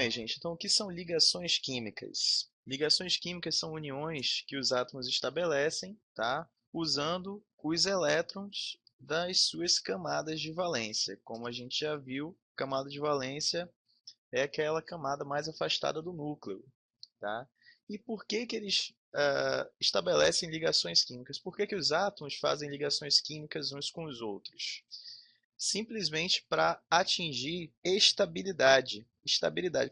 bem, gente. Então, o que são ligações químicas? Ligações químicas são uniões que os átomos estabelecem, tá? Usando os elétrons das suas camadas de valência. Como a gente já viu, camada de valência é aquela camada mais afastada do núcleo, tá? E por que que eles estabelecem ligações químicas? Por que que os átomos fazem ligações químicas uns com os outros? Simplesmente para atingir estabilidade,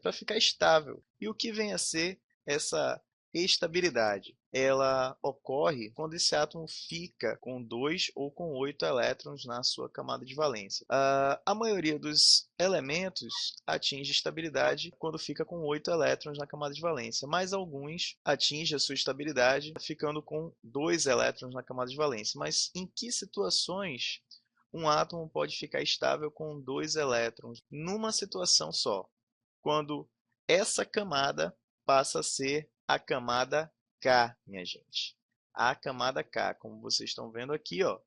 para ficar estável. E o que vem a ser essa estabilidade? Ela ocorre quando esse átomo fica com 2 ou com 8 elétrons na sua camada de valência. A maioria dos elementos atinge estabilidade quando fica com 8 elétrons na camada de valência, mas alguns atingem a sua estabilidade ficando com 2 elétrons na camada de valência. Mas em que situações um átomo pode ficar estável com 2 elétrons numa situação só, quando essa camada passa a ser a camada K, minha gente. A camada K, como vocês estão vendo aqui, ó,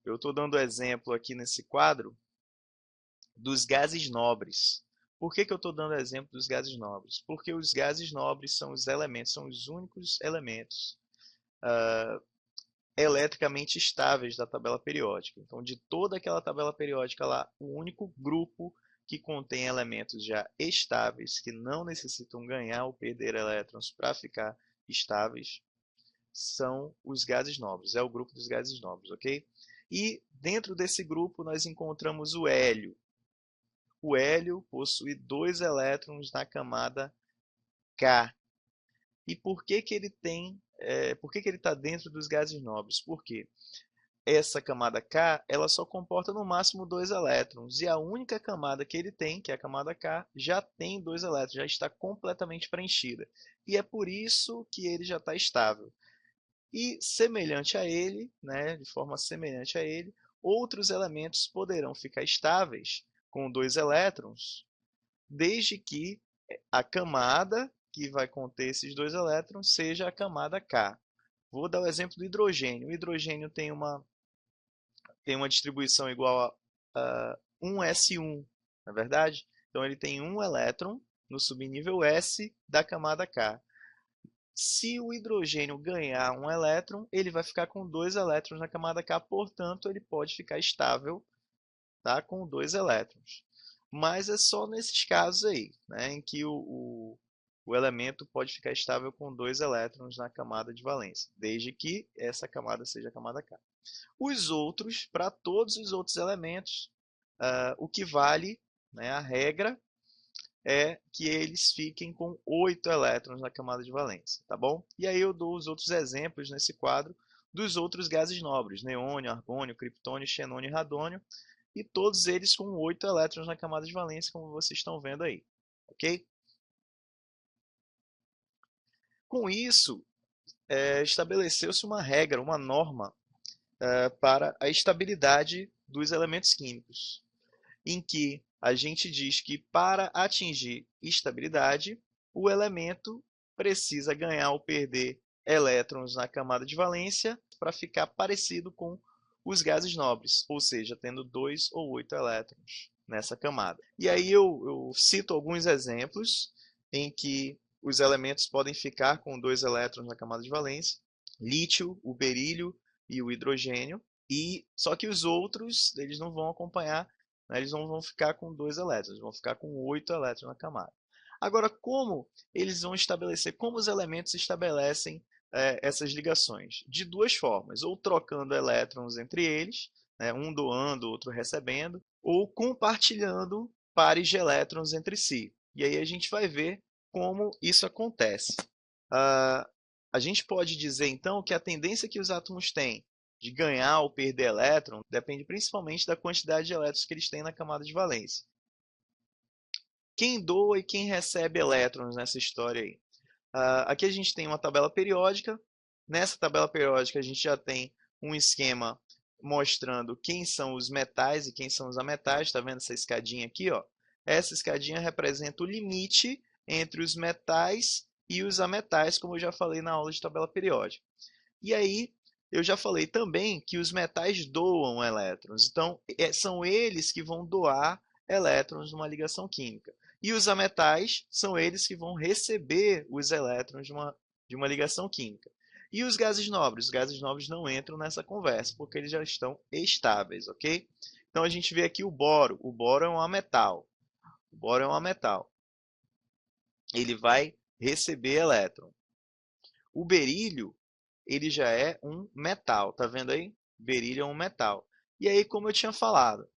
eu estou dando exemplo aqui nesse quadro dos gases nobres. Por que que eu estou dando exemplo dos gases nobres? Porque os gases nobres são os elementos, são os únicos elementos eletricamente estáveis da tabela periódica. Então, de toda aquela tabela periódica lá, o único grupo que contém elementos já estáveis, que não necessitam ganhar ou perder elétrons para ficar estáveis, são os gases nobres. É o grupo dos gases nobres, ok? E dentro desse grupo nós encontramos o hélio. O hélio possui 2 elétrons na camada K. E por que que ele tem, por que que ele está dentro dos gases nobres? Porque essa camada K, ela só comporta no máximo 2 elétrons. E a única camada que ele tem, que é a camada K, já tem 2 elétrons, já está completamente preenchida. E é por isso que ele já está estável. E semelhante a ele, né, de forma semelhante a ele, outros elementos poderão ficar estáveis com 2 elétrons, desde que a camada que vai conter esses 2 elétrons seja a camada K. Vou dar o exemplo do hidrogênio. O hidrogênio tem uma distribuição igual a 1s1, na é verdade? Então ele tem um elétron no subnível S da camada K. Se o hidrogênio ganhar um elétron, ele vai ficar com 2 elétrons na camada K, portanto, ele pode ficar estável, tá, com 2 elétrons. Mas é só nesses casos aí, né, em que o elemento pode ficar estável com 2 elétrons na camada de valência, desde que essa camada seja a camada K. Os outros, para todos os outros elementos, o que vale, né, a regra, é que eles fiquem com 8 elétrons na camada de valência, tá bom? E aí eu dou os outros exemplos nesse quadro dos outros gases nobres, neônio, argônio, criptônio, xenônio e radônio, e todos eles com 8 elétrons na camada de valência, como vocês estão vendo aí, ok? Com isso, estabeleceu-se uma regra, uma norma, para a estabilidade dos elementos químicos, em que a gente diz que para atingir estabilidade, o elemento precisa ganhar ou perder elétrons na camada de valência para ficar parecido com os gases nobres, ou seja, tendo 2 ou 8 elétrons nessa camada. E aí eu cito alguns exemplos em que os elementos podem ficar com 2 elétrons na camada de valência: lítio, o berílio e o hidrogênio. E só que os outros eles não vão acompanhar, né, eles não vão ficar com 2 elétrons, vão ficar com 8 elétrons na camada. Agora, como eles vão estabelecer, como os elementos estabelecem essas ligações? De duas formas, ou trocando elétrons entre eles, né, um doando, outro recebendo, ou compartilhando pares de elétrons entre si. E aí a gente vai ver como isso acontece. A gente pode dizer, então, que a tendência que os átomos têm de ganhar ou perder elétron depende principalmente da quantidade de elétrons que eles têm na camada de valência. Quem doa e quem recebe elétrons nessa história aí? Aqui a gente tem uma tabela periódica. Nessa tabela periódica a gente já tem um esquema mostrando quem são os metais e quem são os ametais. Está vendo essa escadinha aqui? Ó? Essa escadinha representa o limite entre os metais e os ametais, como eu já falei na aula de tabela periódica. E aí, eu já falei também que os metais doam elétrons. Então, são eles que vão doar elétrons numa ligação química. E os ametais são eles que vão receber os elétrons de uma ligação química. E os gases nobres? Os gases nobres não entram nessa conversa, porque eles já estão estáveis, ok? Então, a gente vê aqui o boro. O boro é um ametal. O boro é um ametal. Ele vai receber elétron. O berílio, ele já é um metal. Tá vendo aí? Berílio é um metal. E aí, como eu tinha falado,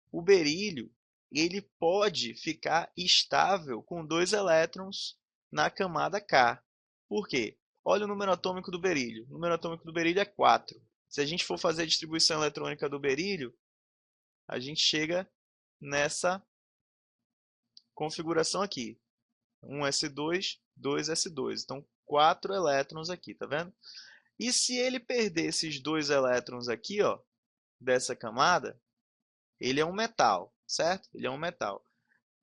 o berílio ele pode ficar estável com 2 elétrons na camada K. Por quê? Olha o número atômico do berílio. O número atômico do berílio é 4. Se a gente for fazer a distribuição eletrônica do berílio, a gente chega nessa configuração aqui. 1s2, 2s2. Então, 4 elétrons aqui, tá vendo? E se ele perder esses 2 elétrons aqui, ó, dessa camada, ele é um metal, certo? Ele é um metal.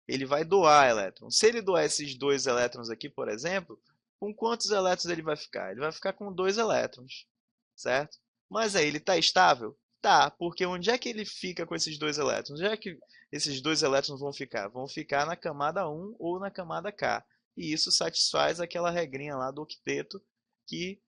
Ele vai doar elétrons. Se ele doar esses 2 elétrons aqui, por exemplo, com quantos elétrons ele vai ficar? Ele vai ficar com 2 elétrons, certo? Mas aí ele está estável? Tá, porque onde é que ele fica com esses 2 elétrons? Onde é que esses 2 elétrons vão ficar? Vão ficar na camada 1 ou na camada K. E isso satisfaz aquela regrinha lá do octeto que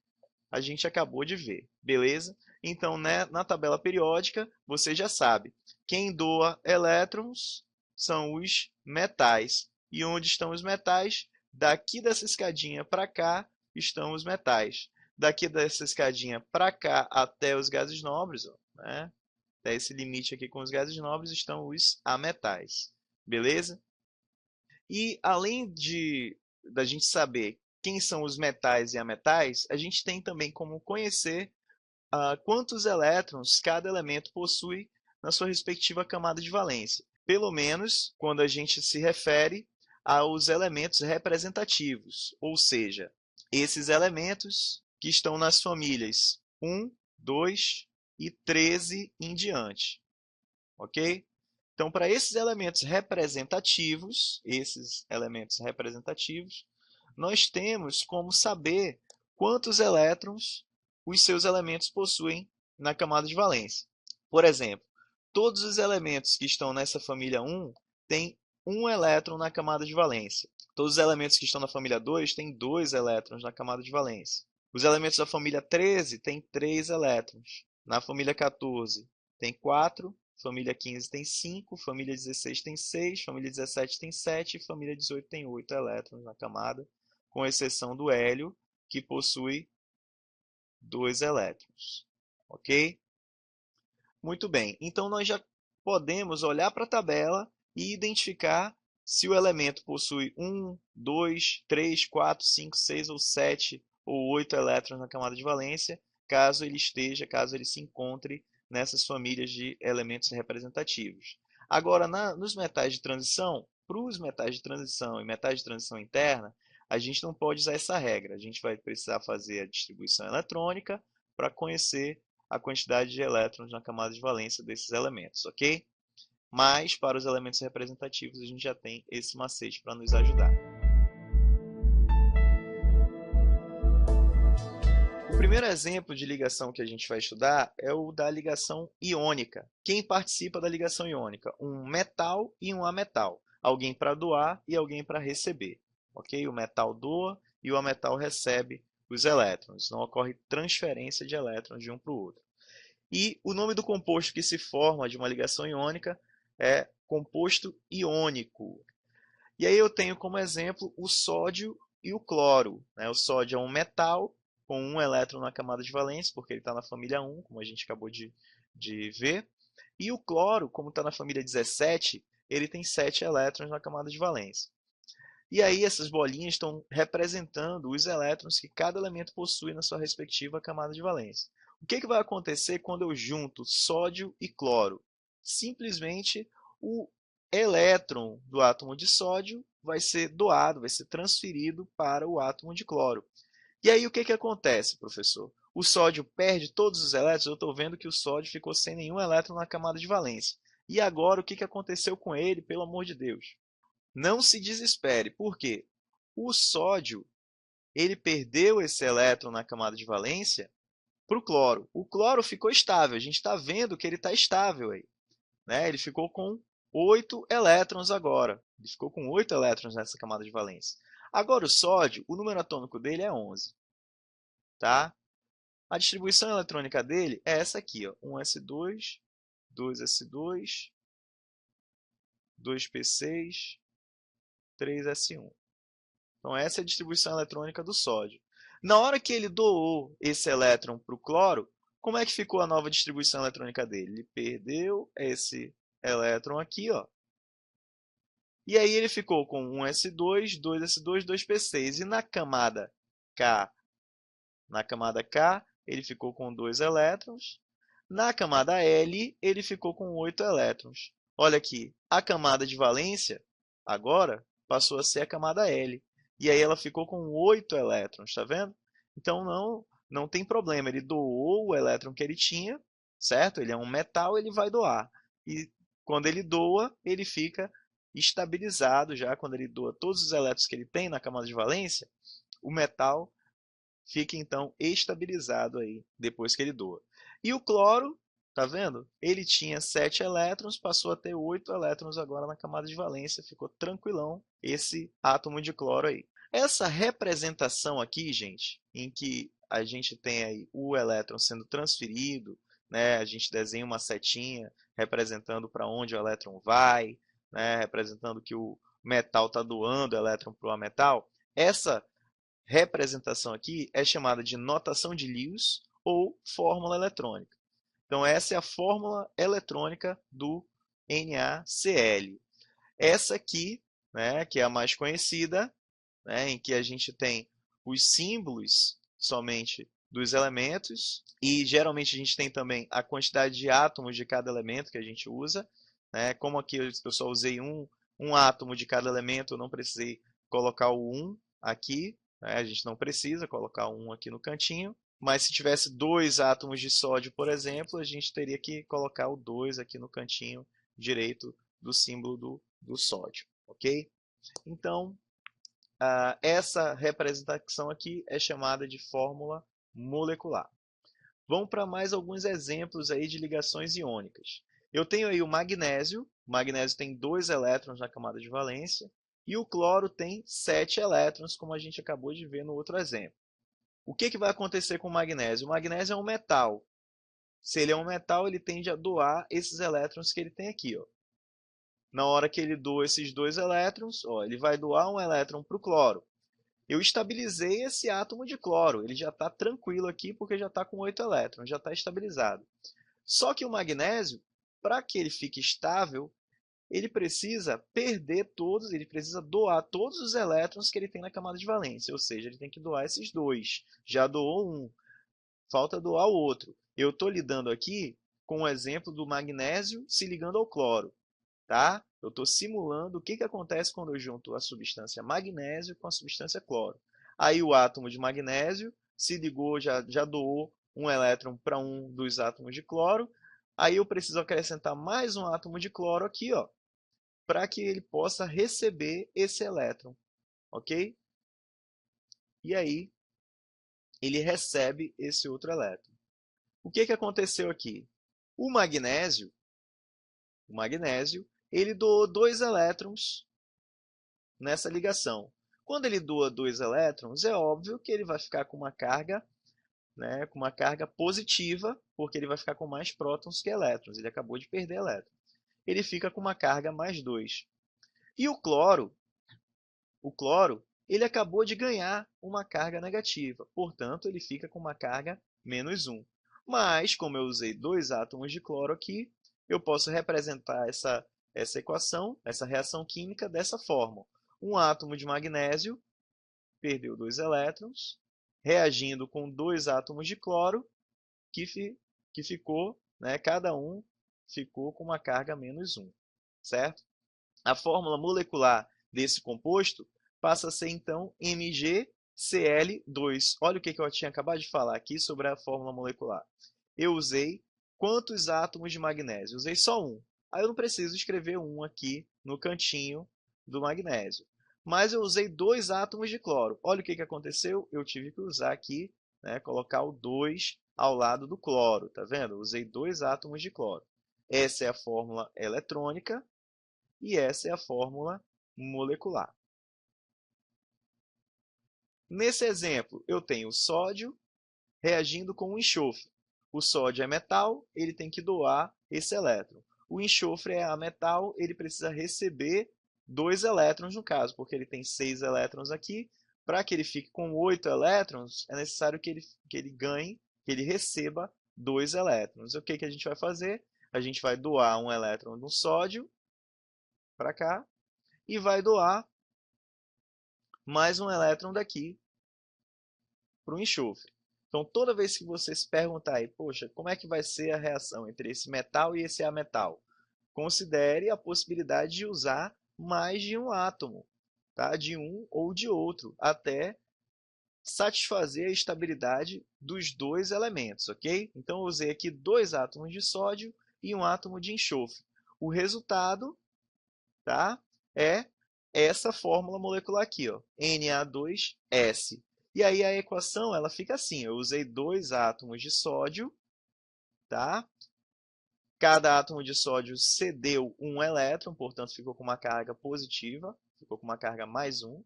a gente acabou de ver, beleza? Então, né, na tabela periódica, você já sabe, quem doa elétrons são os metais. E onde estão os metais? Daqui dessa escadinha para cá estão os metais. Daqui dessa escadinha para cá até os gases nobres, ó, né? Até esse limite aqui com os gases nobres estão os ametais, beleza? E além da gente saber quem são os metais e ametais, a gente tem também como conhecer quantos elétrons cada elemento possui na sua respectiva camada de valência. Pelo menos quando a gente se refere aos elementos representativos, ou seja, esses elementos que estão nas famílias 1, 2 e 13 em diante. Ok? Então, para esses elementos representativos, nós temos como saber quantos elétrons os seus elementos possuem na camada de valência. Por exemplo, todos os elementos que estão nessa família 1 têm um elétron na camada de valência. Todos os elementos que estão na família 2 têm 2 elétrons na camada de valência. Os elementos da família 13 têm 3 elétrons. Na família 14 tem 4. Família 15 tem 5, família 16 tem 6, família 17 tem 7 e família 18 tem 8 elétrons na camada, com exceção do hélio, que possui 2 elétrons. Ok? Muito bem. Então, nós já podemos olhar para a tabela e identificar se o elemento possui 1, 2, 3, 4, 5, 6 ou 7 ou 8 elétrons na camada de valência, caso ele se encontre nessas famílias de elementos representativos. Agora, nos metais de transição, para os metais de transição e metais de transição interna, a gente não pode usar essa regra. A gente vai precisar fazer a distribuição eletrônica para conhecer a quantidade de elétrons na camada de valência desses elementos, ok? Mas, para os elementos representativos, a gente já tem esse macete para nos ajudar. O primeiro exemplo de ligação que a gente vai estudar é o da ligação iônica. Quem participa da ligação iônica? Um metal e um ametal. Alguém para doar e alguém para receber. Ok? O metal doa e o ametal recebe os elétrons. Não ocorre transferência de elétrons de um para o outro. E o nome do composto que se forma de uma ligação iônica é composto iônico. E aí eu tenho como exemplo o sódio e o cloro. O sódio é um metal com um elétron na camada de valência, porque ele está na família 1, como a gente acabou de ver. E o cloro, como está na família 17, ele tem 7 elétrons na camada de valência. E aí essas bolinhas estão representando os elétrons que cada elemento possui na sua respectiva camada de valência. O que vai acontecer quando eu junto sódio e cloro? Simplesmente o elétron do átomo de sódio vai ser doado, vai ser transferido para o átomo de cloro. E aí o que acontece, professor? O sódio perde todos os elétrons? Eu estou vendo que o sódio ficou sem nenhum elétron na camada de valência. E agora o que aconteceu com ele, pelo amor de Deus? Não se desespere, por quê? O sódio ele perdeu esse elétron na camada de valência para o cloro. O cloro ficou estável, a gente está vendo que ele está estável aí. Né? Ele ficou com 8 elétrons agora. Ele ficou com 8 elétrons nessa camada de valência. Agora o sódio, o número atômico dele é 11. Tá? A distribuição eletrônica dele é essa aqui, ó, 1s2, 2s2, 2p6, 3s1. Então essa é a distribuição eletrônica do sódio. Na hora que ele doou esse elétron para o cloro, como é que ficou a nova distribuição eletrônica dele? Ele perdeu esse elétron aqui, ó. E aí ele ficou com 1s2, 2s2, 2p6. E na camada K, ele ficou com 2 elétrons. Na camada L, ele ficou com 8 elétrons. Olha aqui, a camada de valência, agora, passou a ser a camada L. E aí ela ficou com 8 elétrons, tá vendo? Então não tem problema, ele doou o elétron que ele tinha, certo? Ele é um metal, ele vai doar. E quando ele doa, ele fica estabilizado já, quando ele doa todos os elétrons que ele tem na camada de valência, o metal fica então estabilizado aí depois que ele doa. E o cloro, tá vendo? Ele tinha 7 elétrons, passou a ter 8 elétrons agora na camada de valência, ficou tranquilão esse átomo de cloro aí. Essa representação aqui, gente, em que a gente tem aí o elétron sendo transferido, né? A gente desenha uma setinha representando para onde o elétron vai, né? Representando que o metal está doando o elétron para o ametal. Essa representação aqui é chamada de notação de Lewis ou fórmula eletrônica. Então, essa é a fórmula eletrônica do NaCl. Essa aqui, né, que é a mais conhecida, né, em que a gente tem os símbolos somente dos elementos e geralmente a gente tem também a quantidade de átomos de cada elemento que a gente usa. Né? Como aqui eu só usei um átomo de cada elemento, eu não precisei colocar o 1 aqui. Né? A gente não precisa colocar um aqui no cantinho. Mas se tivesse 2 átomos de sódio, por exemplo, a gente teria que colocar o 2 aqui no cantinho direito do símbolo do sódio. Ok? Então, essa representação aqui é chamada de fórmula molecular. Vamos para mais alguns exemplos aí de ligações iônicas. Eu tenho aí o magnésio tem 2 elétrons na camada de valência, e o cloro tem 7 elétrons, como a gente acabou de ver no outro exemplo. O que vai acontecer com o magnésio? O magnésio é um metal. Se ele é um metal, ele tende a doar esses elétrons que ele tem aqui. Ó. Na hora que ele doa esses 2 elétrons, ó, ele vai doar um elétron para o cloro. Eu estabilizei esse átomo de cloro, ele já está tranquilo aqui porque já está com 8 elétrons, já está estabilizado. Só que o magnésio, para que ele fique estável, ele precisa perder todos, ele precisa doar todos os elétrons que ele tem na camada de valência, ou seja, ele tem que doar esses 2. Já doou um, falta doar o outro. Eu estou lidando aqui com o exemplo do magnésio se ligando ao cloro. Tá? Eu estou simulando o que acontece quando eu junto a substância magnésio com a substância cloro. Aí o átomo de magnésio se ligou, já doou um elétron para um dos átomos de cloro. Aí eu preciso acrescentar mais um átomo de cloro aqui, ó, para que ele possa receber esse elétron, ok? E aí ele recebe esse outro elétron. O que aconteceu aqui? O magnésio, ele doou 2 elétrons nessa ligação. Quando ele doa 2 elétrons, é óbvio que ele vai ficar com uma carga, né, com uma carga positiva, porque ele vai ficar com mais prótons que elétrons. Ele acabou de perder elétrons. Ele fica com uma carga mais 2. E o cloro, ele acabou de ganhar uma carga negativa. Portanto, ele fica com uma carga menos 1. Mas, como eu usei 2 átomos de cloro aqui, eu posso representar essa equação, essa reação química dessa forma. Um átomo de magnésio perdeu 2 elétrons, reagindo com 2 átomos de cloro, que ficou, né, cada um ficou com uma carga menos 1, certo? A fórmula molecular desse composto passa a ser, então, MgCl2. Olha o que eu tinha acabado de falar aqui sobre a fórmula molecular. Eu usei quantos átomos de magnésio? Usei só um. Aí eu não preciso escrever um aqui no cantinho do magnésio. Mas eu usei 2 átomos de cloro. Olha o que aconteceu. Eu tive que usar aqui, né, colocar o 2 ao lado do cloro. Tá vendo? Eu usei 2 átomos de cloro. Essa é a fórmula eletrônica e essa é a fórmula molecular. Nesse exemplo, eu tenho o sódio reagindo com o enxofre. O sódio é metal, ele tem que doar esse elétron. O enxofre é ametal, ele precisa receber 2 elétrons no caso, porque ele tem 6 elétrons aqui. Para que ele fique com 8 elétrons, é necessário que ele ganhe, que ele receba 2 elétrons. O que a gente vai fazer? A gente vai doar um elétron do sódio para cá e vai doar mais um elétron daqui para o enxofre. Então, toda vez que você se perguntar aí, poxa, como é que vai ser a reação entre esse metal e esse ametal? Considere a possibilidade de usar mais de um átomo, tá? De um ou de outro, até satisfazer a estabilidade dos 2 elementos, ok? Então, eu usei aqui 2 átomos de sódio e um átomo de enxofre. O resultado, tá? É essa fórmula molecular aqui, ó, Na2S. E aí a equação ela fica assim, eu usei 2 átomos de sódio, tá? Cada átomo de sódio cedeu um elétron, portanto ficou com uma carga positiva, ficou com uma carga mais 1,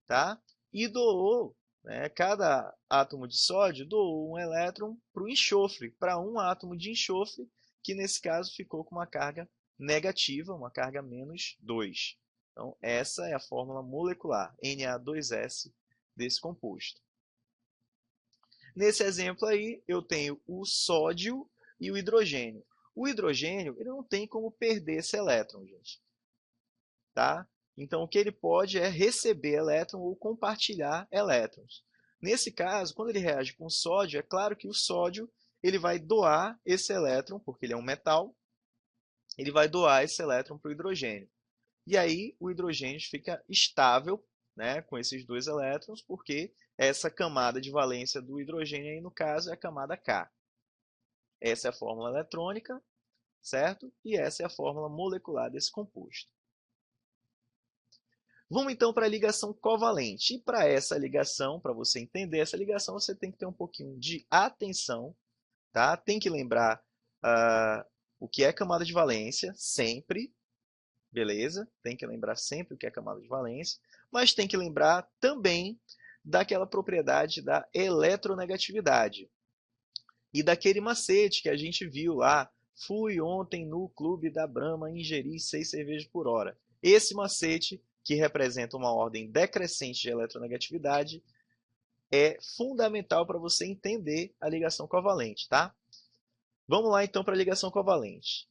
tá? E doou, né, cada átomo de sódio doou um elétron para o enxofre, para um átomo de enxofre, que nesse caso ficou com uma carga negativa, uma carga menos 2. Então, essa é a fórmula molecular, Na2S, desse composto. Nesse exemplo aí, eu tenho o sódio e o hidrogênio. O hidrogênio ele não tem como perder esse elétron, gente. Tá? Então, o que ele pode é receber elétron ou compartilhar elétrons. Nesse caso, quando ele reage com o sódio, é claro que o sódio ele vai doar esse elétron, porque ele é um metal, ele vai doar esse elétron para o hidrogênio. E aí o hidrogênio fica estável, né, com esses 2 elétrons, porque essa camada de valência do hidrogênio, aí, no caso, é a camada K. Essa é a fórmula eletrônica, certo? E essa é a fórmula molecular desse composto. Vamos então para a ligação covalente. E para essa ligação, para você entender essa ligação, você tem que ter um pouquinho de atenção, tá? Tem que lembrar o que é camada de valência, sempre, beleza? Tem que lembrar sempre o que é camada de valência, mas tem que lembrar também daquela propriedade da eletronegatividade e daquele macete que a gente viu lá. Fui ontem no clube da Brahma ingerir 6 cervejas por hora. Esse macete, que representa uma ordem decrescente de eletronegatividade, é fundamental para você entender a ligação covalente, tá? Vamos lá então para a ligação covalente.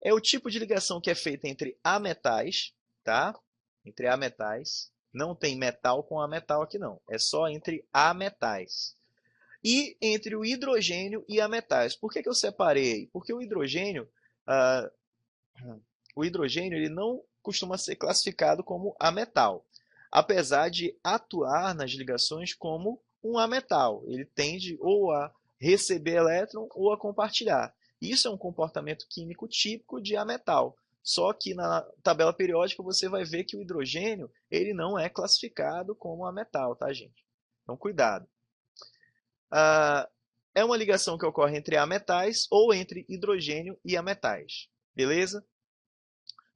É o tipo de ligação que é feita entre ametais, tá? Entre ametais. Não tem metal com ametal aqui não. É só entre ametais. E entre o hidrogênio e ametais. Por que eu separei? Porque o hidrogênio, ele não costuma ser classificado como ametal, apesar de atuar nas ligações como um ametal. Ele tende ou a receber elétron ou a compartilhar. Isso é um comportamento químico típico de ametal. Só que na tabela periódica você vai ver que o hidrogênio ele não é classificado como ametal, tá, gente? Então, cuidado. É uma ligação que ocorre entre ametais ou entre hidrogênio e ametais. Beleza?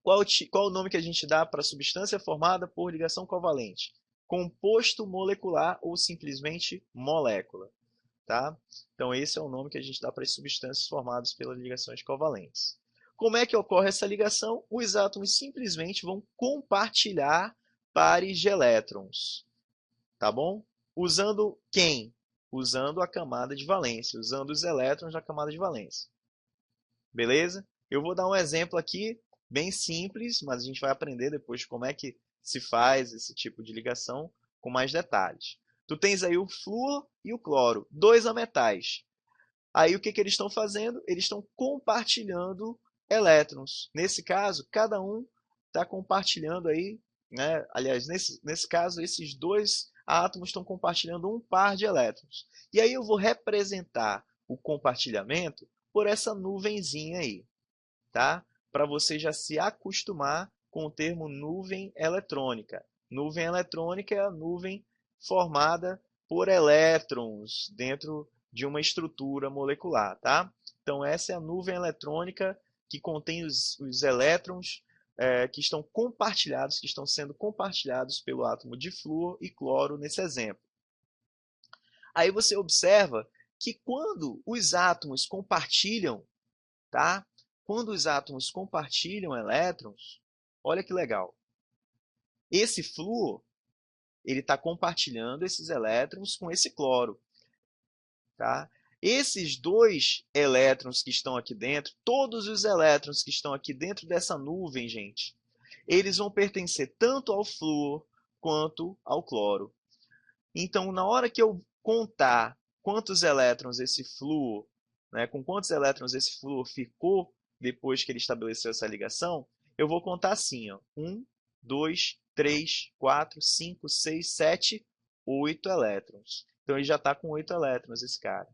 Qual o nome que a gente dá para a substância formada por ligação covalente? Composto molecular ou simplesmente molécula. Tá? Então, esse é o nome que a gente dá para as substâncias formadas pelas ligações covalentes. Como é que ocorre essa ligação? Os átomos simplesmente vão compartilhar pares de elétrons. Tá bom? Usando quem? Usando a camada de valência, usando os elétrons da camada de valência. Beleza? Eu vou dar um exemplo aqui, bem simples, mas a gente vai aprender depois como é que se faz esse tipo de ligação com mais detalhes. Tu tens aí o flúor e o cloro, 2 ametais. Aí o que eles estão fazendo? Eles estão compartilhando elétrons. Nesse caso, cada um está compartilhando aí, né? Aliás, nesse caso, esses 2 átomos estão compartilhando um par de elétrons. E aí eu vou representar o compartilhamento por essa nuvenzinha aí, tá? Para você já se acostumar com o termo nuvem eletrônica. Nuvem eletrônica é a nuvem formada por elétrons dentro de uma estrutura molecular, tá? Então essa é a nuvem eletrônica que contém os elétrons que estão compartilhados, que estão sendo compartilhados pelo átomo de flúor e cloro nesse exemplo. Aí você observa que quando os átomos compartilham, tá? Quando os átomos compartilham elétrons, olha que legal. Esse flúor, ele está compartilhando esses elétrons com esse cloro, tá? Esses dois elétrons que estão aqui dentro, todos os elétrons que estão aqui dentro dessa nuvem, gente, eles vão pertencer tanto ao flúor quanto ao cloro. Então, na hora que eu contar quantos elétrons esse flúor, com quantos elétrons esse flúor ficou depois que ele estabeleceu essa ligação, eu vou contar assim, ó, 1, 2, 3, 4, 5, 6, 7, 8 elétrons. Então, ele já está com 8 elétrons, esse cara.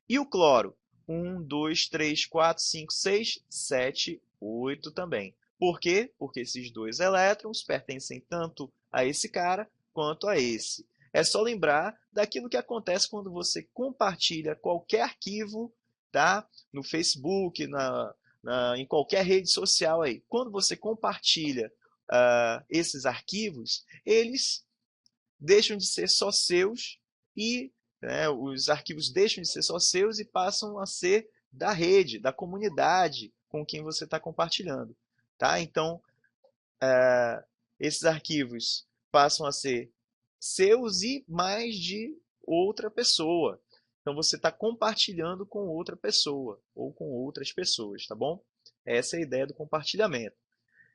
E o cloro? 1, 2, 3, 4, 5, 6, 7, 8 também. Por quê? Porque esses dois elétrons pertencem tanto a esse cara quanto a esse. É só lembrar daquilo que acontece quando você compartilha qualquer arquivo, tá? No Facebook, em qualquer rede social aí. Quando você compartilha esses arquivos, eles deixam de ser só seus e os arquivos deixam de ser só seus e passam a ser da rede, da comunidade com quem você está compartilhando. Tá? Então, esses arquivos passam a ser seus e mais de outra pessoa. Então, você está compartilhando com outra pessoa ou com outras pessoas, tá bom? Essa é a ideia do compartilhamento.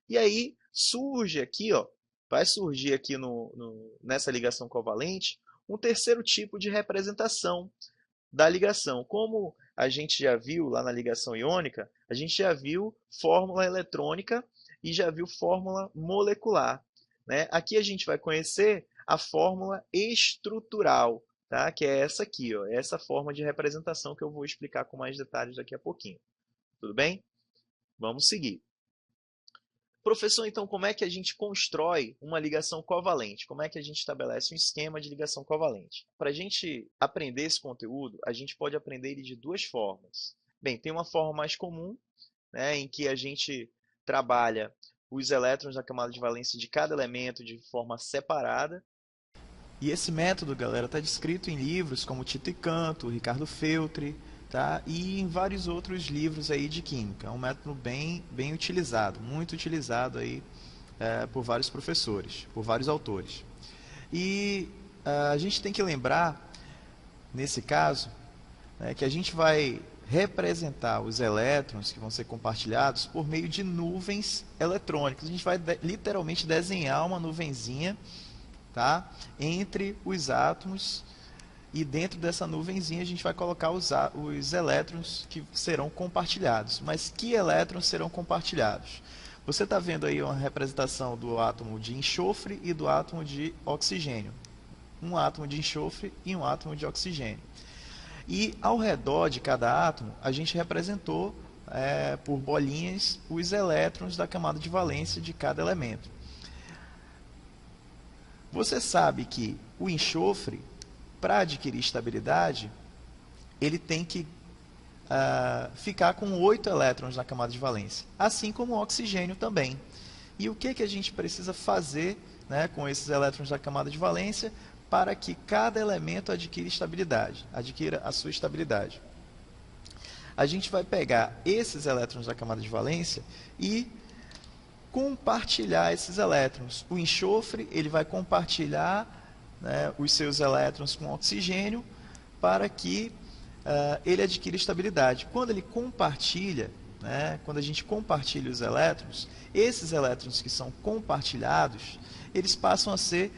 E aí, surge aqui, ó, vai surgir aqui nessa ligação covalente um terceiro tipo de representação da ligação. Como a gente já viu lá na ligação iônica, a gente já viu fórmula eletrônica e já viu fórmula molecular. Né? Aqui a gente vai conhecer a fórmula estrutural, tá? Que é essa aqui, ó, essa forma de representação que eu vou explicar com mais detalhes daqui a pouquinho. Tudo bem? Vamos seguir. Professor, então, como é que a gente constrói uma ligação covalente? Como é que a gente estabelece um esquema de ligação covalente? Para a gente aprender esse conteúdo, a gente pode aprender ele de duas formas. Bem, tem uma forma mais comum, em que a gente trabalha os elétrons na camada de valência de cada elemento de forma separada. E esse método, galera, está descrito em livros como Tito e Canto, Ricardo Feltri, tá? E em vários outros livros aí de química. É um método bem utilizado, muito utilizado aí por vários professores, por vários autores. E a gente tem que lembrar, nesse caso, que a gente vai representar os elétrons que vão ser compartilhados por meio de nuvens eletrônicas. A gente vai literalmente desenhar uma nuvenzinha, tá? Entre os átomos, e dentro dessa nuvenzinha a gente vai colocar os elétrons que serão compartilhados. Mas que elétrons serão compartilhados? Você está vendo aí uma representação do átomo de enxofre e do átomo de oxigênio. Um átomo de enxofre e um átomo de oxigênio. E ao redor de cada átomo, a gente representou por bolinhas os elétrons da camada de valência de cada elemento. Você sabe que o enxofre, para adquirir estabilidade, ele tem que ficar com 8 elétrons na camada de valência, assim como o oxigênio também. E o que a gente precisa fazer com esses elétrons da camada de valência para que cada elemento adquira a sua estabilidade? A gente vai pegar esses elétrons da camada de valência e compartilhar esses elétrons. O enxofre ele vai compartilhar os seus elétrons com oxigênio para que ele adquira estabilidade. Quando ele compartilha, quando a gente compartilha os elétrons, esses elétrons que são compartilhados, eles passam a ser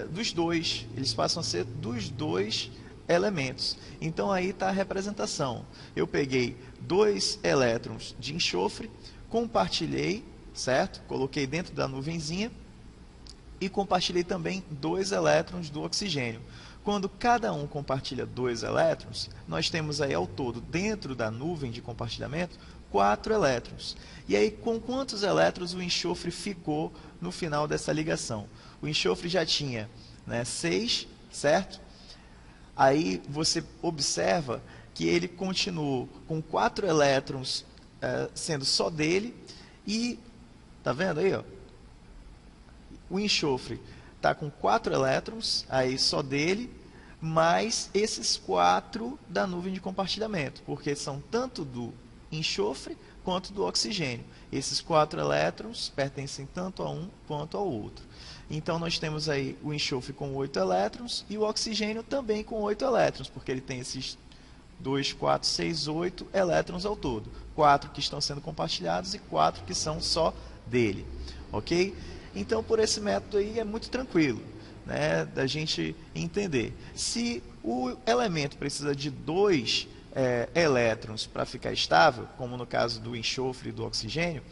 dos dois, eles passam a ser dos dois elementos. Então aí está a representação. Eu peguei 2 elétrons de enxofre, compartilhei, certo? Coloquei dentro da nuvenzinha e compartilhei também 2 elétrons do oxigênio. Quando cada um compartilha 2 elétrons, nós temos aí ao todo, dentro da nuvem de compartilhamento, 4 elétrons. E aí, com quantos elétrons o enxofre ficou no final dessa ligação? O enxofre já tinha 6, certo? Aí você observa que ele continuou com 4 elétrons sendo só dele, e Tá vendo aí, ó? O enxofre está com 4 elétrons, aí só dele, mais esses 4 da nuvem de compartilhamento, porque são tanto do enxofre quanto do oxigênio. Esses 4 elétrons pertencem tanto a um quanto ao outro. Então, nós temos aí o enxofre com 8 elétrons e o oxigênio também com 8 elétrons, porque ele tem esses 2, 4, 6, 8 elétrons ao todo. 4 que estão sendo compartilhados e 4 que são só dele. Ok? Então, por esse método aí é muito tranquilo, né, da gente entender. Se o elemento precisa de 2 elétrons para ficar estável, como no caso do enxofre e do oxigênio,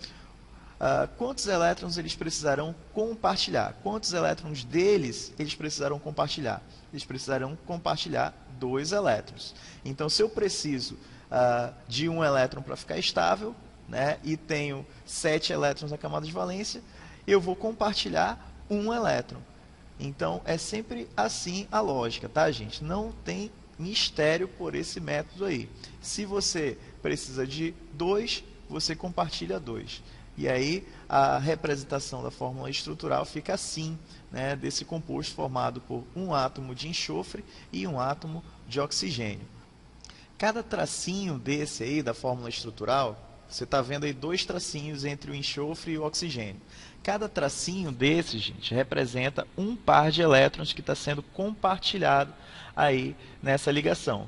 quantos elétrons eles precisarão compartilhar? Quantos elétrons deles eles precisarão compartilhar? Eles precisarão compartilhar 2 elétrons. Então, se eu preciso de 1 elétron para ficar estável, né, e tenho 7 elétrons na camada de valência, eu vou compartilhar 1 elétron. Então, é sempre assim a lógica, tá, gente? Não tem mistério por esse método aí. Se você precisa de 2, você compartilha 2. E aí, a representação da fórmula estrutural fica assim, né, desse composto formado por um átomo de enxofre e um átomo de oxigênio. Cada tracinho desse aí, da fórmula estrutural, você está vendo aí 2 tracinhos entre o enxofre e o oxigênio. Cada tracinho desse, gente, representa um par de elétrons que está sendo compartilhado aí nessa ligação.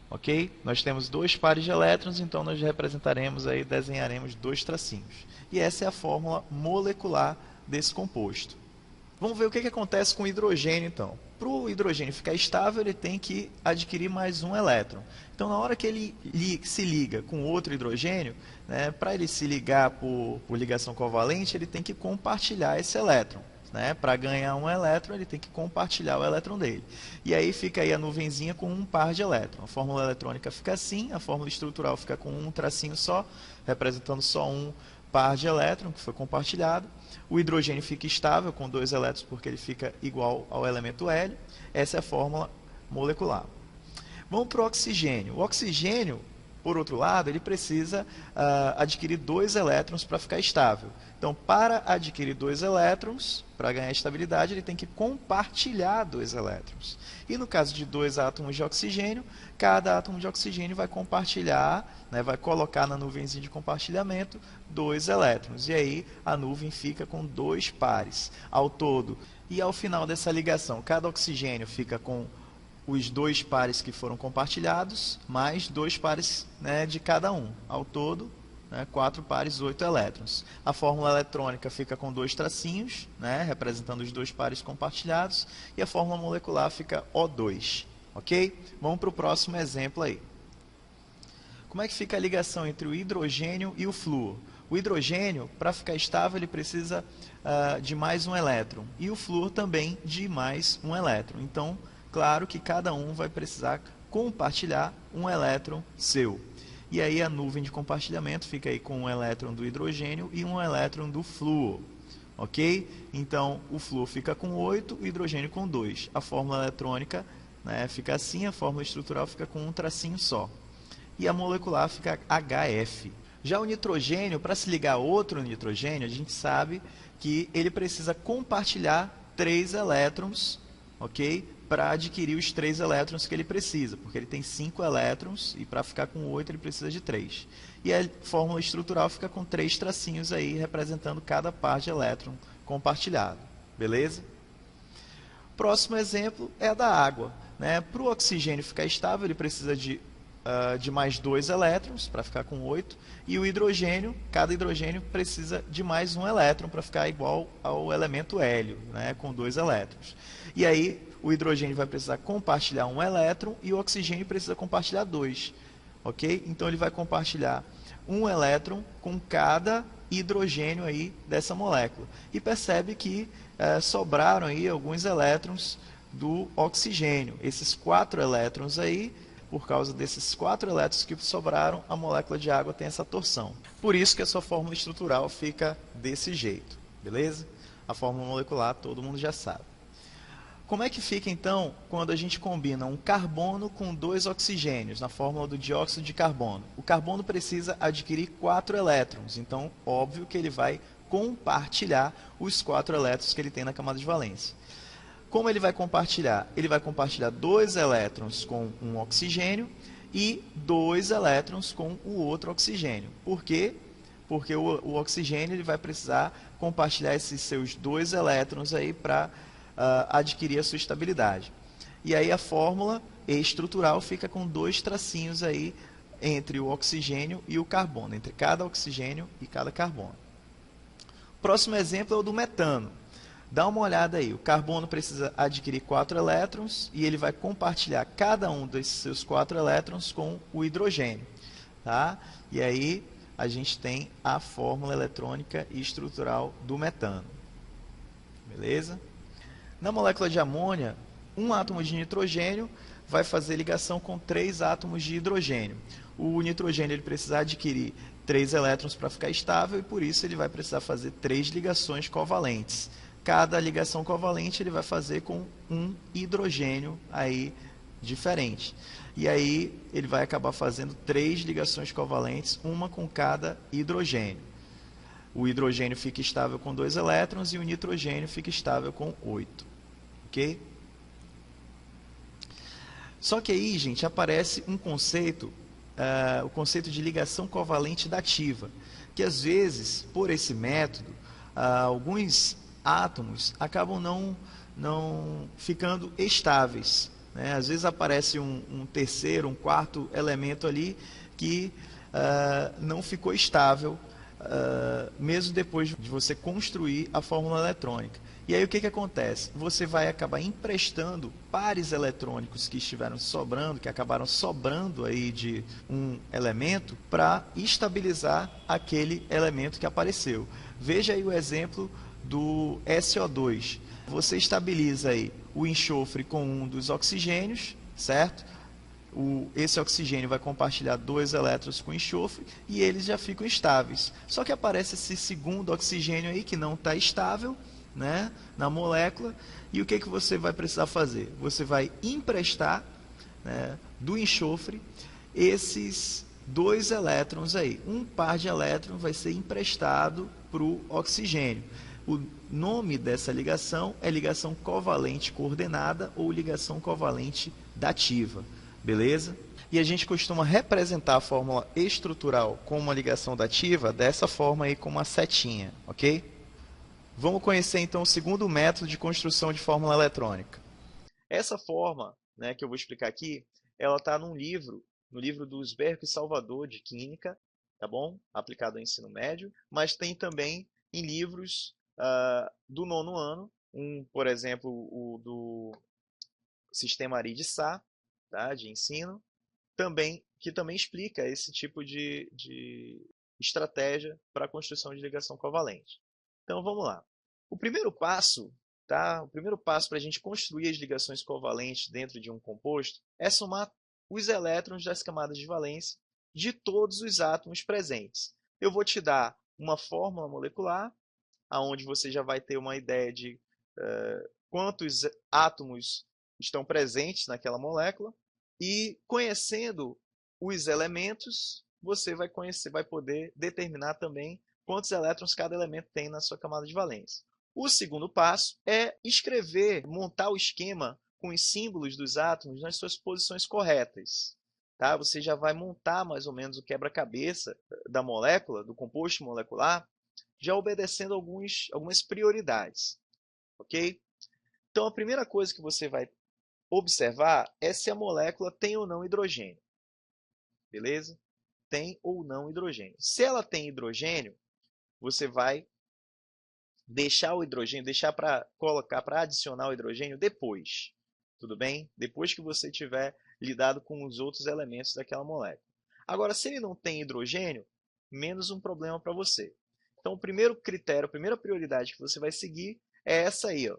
Ok? Nós temos 2 pares de elétrons, então nós representaremos aí, desenharemos 2 tracinhos. E essa é a fórmula molecular desse composto. Vamos ver o que acontece com o hidrogênio, então. Para o hidrogênio ficar estável, ele tem que adquirir mais um elétron. Então, na hora que ele se liga com outro hidrogênio, né, para ele se ligar por ligação covalente, ele tem que compartilhar esse elétron. Né? Para ganhar um elétron, ele tem que compartilhar o elétron dele. E aí fica aí a nuvenzinha com um par de elétrons. A fórmula eletrônica fica assim, a fórmula estrutural fica com um tracinho só, representando só um par de elétron que foi compartilhado. O hidrogênio fica estável com 2 elétrons porque ele fica igual ao elemento hélio. Essa é a fórmula molecular. Vamos para o oxigênio. O oxigênio, por outro lado, ele precisa adquirir 2 elétrons para ficar estável. Então, para adquirir 2 elétrons, para ganhar estabilidade, ele tem que compartilhar 2 elétrons. E no caso de 2 átomos de oxigênio, cada átomo de oxigênio vai compartilhar, né, vai colocar na nuvenzinha de compartilhamento 2 elétrons. E aí a nuvem fica com 2 pares ao todo. E ao final dessa ligação, cada oxigênio fica com os 2 pares que foram compartilhados, mais 2 pares, né, de cada um. Ao todo, 4 pares, 8 elétrons. A fórmula eletrônica fica com 2 tracinhos, né, representando os 2 pares compartilhados, e a fórmula molecular fica O2. Ok? Vamos para o próximo exemplo aí. Como é que fica a ligação entre o hidrogênio e o flúor? O hidrogênio, para ficar estável, ele precisa de mais um elétron, e o flúor também de mais um elétron. Então, claro que cada um vai precisar compartilhar um elétron seu. E aí a nuvem de compartilhamento fica aí com um elétron do hidrogênio e um elétron do flúor. Ok? Então, o flúor fica com 8, o hidrogênio com 2. A fórmula eletrônica, né, fica assim, a fórmula estrutural fica com um tracinho só. E a molecular fica HF. Já o nitrogênio, para se ligar a outro nitrogênio, a gente sabe que ele precisa compartilhar 3 elétrons, ok? Para adquirir os 3 elétrons que ele precisa, porque ele tem 5 elétrons e para ficar com 8 ele precisa de 3. E a fórmula estrutural fica com 3 tracinhos aí, representando cada par de elétron compartilhado. Beleza? Próximo exemplo é a da água. Né? Para o oxigênio ficar estável, ele precisa de mais 2 elétrons, para ficar com 8, e o hidrogênio, cada hidrogênio precisa de mais um elétron para ficar igual ao elemento hélio, né? Com 2 elétrons. E aí, o hidrogênio vai precisar compartilhar um elétron e o oxigênio precisa compartilhar 2. Ok? Então, ele vai compartilhar um elétron com cada hidrogênio aí dessa molécula. E percebe que sobraram aí alguns elétrons do oxigênio. Esses 4 elétrons aí, por causa desses 4 elétrons que sobraram, a molécula de água tem essa torção. Por isso que a sua fórmula estrutural fica desse jeito. Beleza? A fórmula molecular todo mundo já sabe. Como é que fica, então, quando a gente combina um carbono com 2 oxigênios, na fórmula do dióxido de carbono? O carbono precisa adquirir 4 elétrons, então, óbvio que ele vai compartilhar os 4 elétrons que ele tem na camada de valência. Como ele vai compartilhar? Ele vai compartilhar 2 elétrons com um oxigênio e 2 elétrons com o outro oxigênio. Por quê? Porque o oxigênio ele vai precisar compartilhar esses seus 2 elétrons aí para adquirir a sua estabilidade. E aí a fórmula estrutural fica com 2 tracinhos aí entre o oxigênio e o carbono, entre cada oxigênio e cada carbono. Próximo exemplo é o do metano. Dá uma olhada aí, o carbono precisa adquirir 4 elétrons e ele vai compartilhar cada um desses seus 4 elétrons com o hidrogênio. Tá? E aí a gente tem a fórmula eletrônica e estrutural do metano. Beleza? Na molécula de amônia, um átomo de nitrogênio vai fazer ligação com 3 átomos de hidrogênio. O nitrogênio ele precisa adquirir 3 elétrons para ficar estável e por isso ele vai precisar fazer 3 ligações covalentes. Cada ligação covalente ele vai fazer com um hidrogênio aí diferente. E aí ele vai acabar fazendo 3 ligações covalentes, uma com cada hidrogênio. O hidrogênio fica estável com 2 elétrons e o nitrogênio fica estável com 8. Ok? Só que aí, gente, aparece um conceito, o conceito de ligação covalente dativa, que às vezes, por esse método, alguns átomos acabam não ficando estáveis. Né? Às vezes aparece um terceiro, um quarto elemento ali que não ficou estável, mesmo depois de você construir a fórmula eletrônica. E aí o que acontece? Você vai acabar emprestando pares eletrônicos que estiveram sobrando, que acabaram sobrando aí de um elemento, para estabilizar aquele elemento que apareceu. Veja aí o exemplo do SO2. Você estabiliza aí o enxofre com um dos oxigênios, certo? Esse oxigênio vai compartilhar 2 elétrons com enxofre e eles já ficam estáveis. Só que aparece esse segundo oxigênio aí que não está estável, né, na molécula. E o que você vai precisar fazer? Você vai emprestar, né, do enxofre esses 2 elétrons aí. Um par de elétrons vai ser emprestado para o oxigênio. O nome dessa ligação é ligação covalente coordenada ou ligação covalente dativa. Beleza? E a gente costuma representar a fórmula estrutural com uma ligação dativa dessa forma aí, com uma setinha, ok? Vamos conhecer então o segundo método de construção de fórmula eletrônica. Essa forma, né, que eu vou explicar aqui, ela está no livro do Usberco e Salvador de Química, tá bom? Aplicado ao ensino médio, mas tem também em livros do 9º ano, por exemplo, o do Sistema Ari de Sá, tá, de ensino, que também explica esse tipo de estratégia para a construção de ligação covalente. Então vamos lá. O primeiro passo, tá? O primeiro passo para a gente construir as ligações covalentes dentro de um composto é somar os elétrons das camadas de valência de todos os átomos presentes. Eu vou te dar uma fórmula molecular, onde você já vai ter uma ideia de quantos átomos estão presentes naquela molécula, e conhecendo os elementos, você vai poder determinar também quantos elétrons cada elemento tem na sua camada de valência. O segundo passo é montar o esquema com os símbolos dos átomos nas suas posições corretas. Tá? Você já vai montar mais ou menos o quebra-cabeça da molécula, do composto molecular, já obedecendo algumas prioridades. Ok? Então, a primeira coisa que você vai observar é se a molécula tem ou não hidrogênio. Beleza? Tem ou não hidrogênio. Se ela tem hidrogênio, você vai deixar o hidrogênio, para adicionar o hidrogênio depois. Tudo bem? Depois que você tiver lidado com os outros elementos daquela molécula. Agora, se ele não tem hidrogênio, menos um problema para você. Então, o primeiro critério, a primeira prioridade que você vai seguir é essa aí, ó.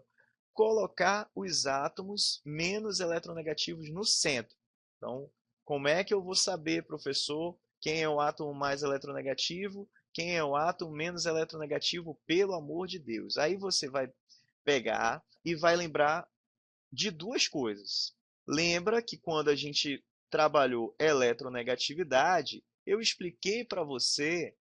Colocar os átomos menos eletronegativos no centro. Então, como é que eu vou saber, professor, quem é o átomo mais eletronegativo, quem é o átomo menos eletronegativo, pelo amor de Deus? Aí você vai pegar e vai lembrar de 2 coisas. Lembra que quando a gente trabalhou eletronegatividade, eu expliquei para você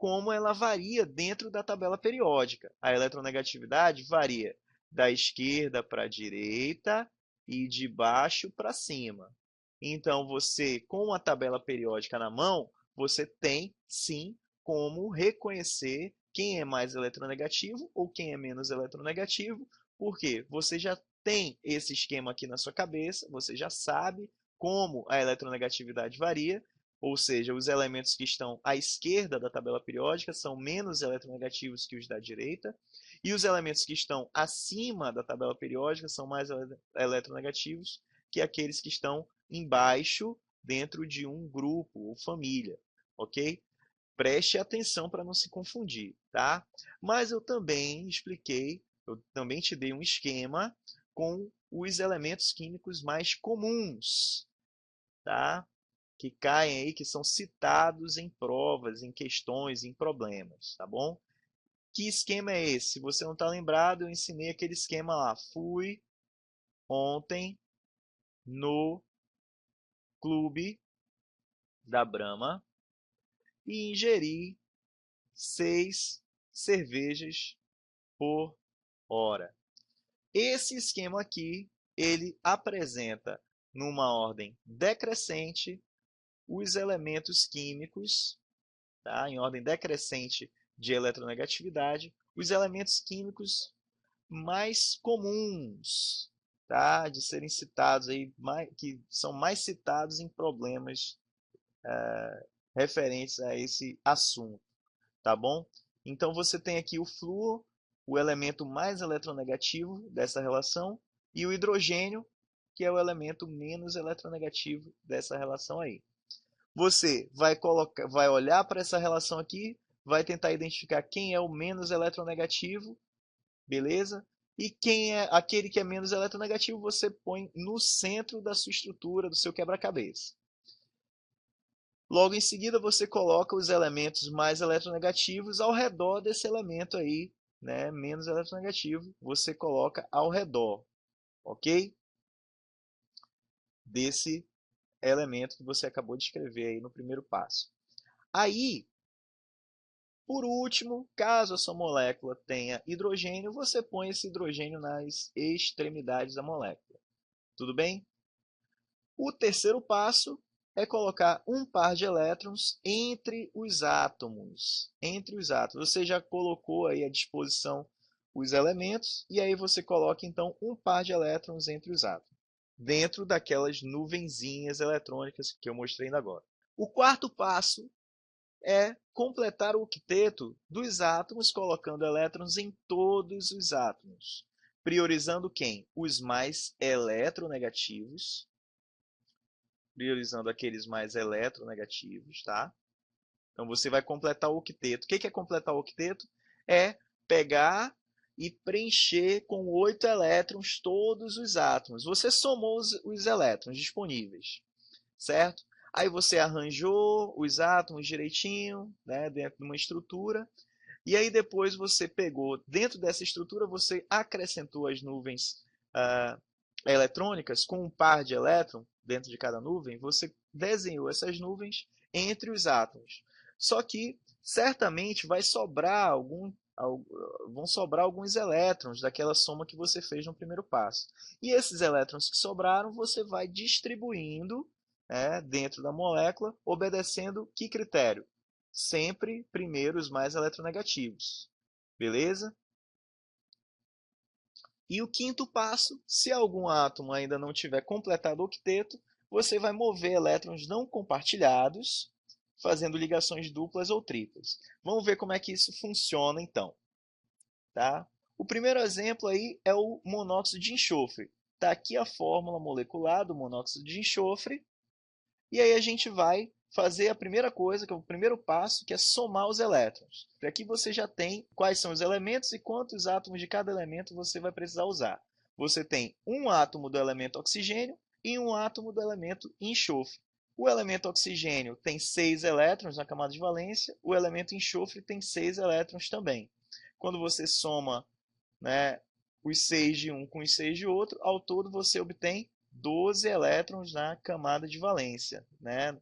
como ela varia dentro da tabela periódica. A eletronegatividade varia da esquerda para a direita e de baixo para cima. Então, você, com a tabela periódica na mão, você tem, sim, como reconhecer quem é mais eletronegativo ou quem é menos eletronegativo, porque você já tem esse esquema aqui na sua cabeça, você já sabe como a eletronegatividade varia, ou seja, os elementos que estão à esquerda da tabela periódica são menos eletronegativos que os da direita, e os elementos que estão acima da tabela periódica são mais eletronegativos que aqueles que estão embaixo dentro de um grupo ou família, ok? Preste atenção para não se confundir, tá? Mas eu também expliquei, eu também te dei um esquema com os elementos químicos mais comuns, tá? Que caem aí, que são citados em provas, em questões, em problemas, tá bom? Que esquema é esse? Se você não está lembrado, eu ensinei aquele esquema lá. Fui ontem no clube da Brahma e ingeri 6 cervejas por hora. Esse esquema aqui, ele apresenta numa ordem decrescente os elementos químicos, tá? Em ordem decrescente de eletronegatividade, os elementos químicos mais comuns, tá? De serem citados aí, que são mais citados em problemas referentes a esse assunto, tá bom? Então você tem aqui o flúor, o elemento mais eletronegativo dessa relação, e o hidrogênio, que é o elemento menos eletronegativo dessa relação aí. Você vai olhar para essa relação aqui, vai tentar identificar quem é o menos eletronegativo, beleza? E quem é aquele que é menos eletronegativo, você põe no centro da sua estrutura, do seu quebra-cabeça. Logo em seguida, você coloca os elementos mais eletronegativos ao redor desse elemento aí, né, menos eletronegativo, você coloca ao redor, ok? Desse elemento que você acabou de escrever aí no primeiro passo. Aí, por último, caso a sua molécula tenha hidrogênio, você põe esse hidrogênio nas extremidades da molécula. Tudo bem? O terceiro passo é colocar um par de elétrons entre os átomos. Entre os átomos. Você já colocou aí à disposição os elementos e aí você coloca então um par de elétrons entre os átomos, dentro daquelas nuvenzinhas eletrônicas que eu mostrei ainda agora. O quarto passo é completar o octeto dos átomos, colocando elétrons em todos os átomos, priorizando quem? Os mais eletronegativos, priorizando aqueles mais eletronegativos, tá? Então você vai completar o octeto. O que é completar o octeto? É pegar e preencher com 8 elétrons todos os átomos. Você somou os elétrons disponíveis, certo? Aí você arranjou os átomos direitinho, né, dentro de uma estrutura. E aí depois você pegou, dentro dessa estrutura, você acrescentou as nuvens eletrônicas com um par de elétrons dentro de cada nuvem. Você desenhou essas nuvens entre os átomos. Só que certamente vão sobrar alguns elétrons daquela soma que você fez no primeiro passo. E esses elétrons que sobraram, você vai distribuindo dentro da molécula, obedecendo que critério? Sempre primeiro os mais eletronegativos. Beleza? E o quinto passo, se algum átomo ainda não tiver completado o octeto, você vai mover elétrons não compartilhados, fazendo ligações duplas ou triplas. Vamos ver como é que isso funciona então. Tá? O primeiro exemplo aí é o monóxido de enxofre. Está aqui a fórmula molecular do monóxido de enxofre. E aí a gente vai fazer a primeira coisa, que é o primeiro passo, que é somar os elétrons. Aqui você já tem quais são os elementos e quantos átomos de cada elemento você vai precisar usar. Você tem um átomo do elemento oxigênio e um átomo do elemento enxofre. O elemento oxigênio tem 6 elétrons na camada de valência, o elemento enxofre tem 6 elétrons também. Quando você soma, né, os 6 de um com os 6 de outro, ao todo você obtém 12 elétrons na camada de valência, né?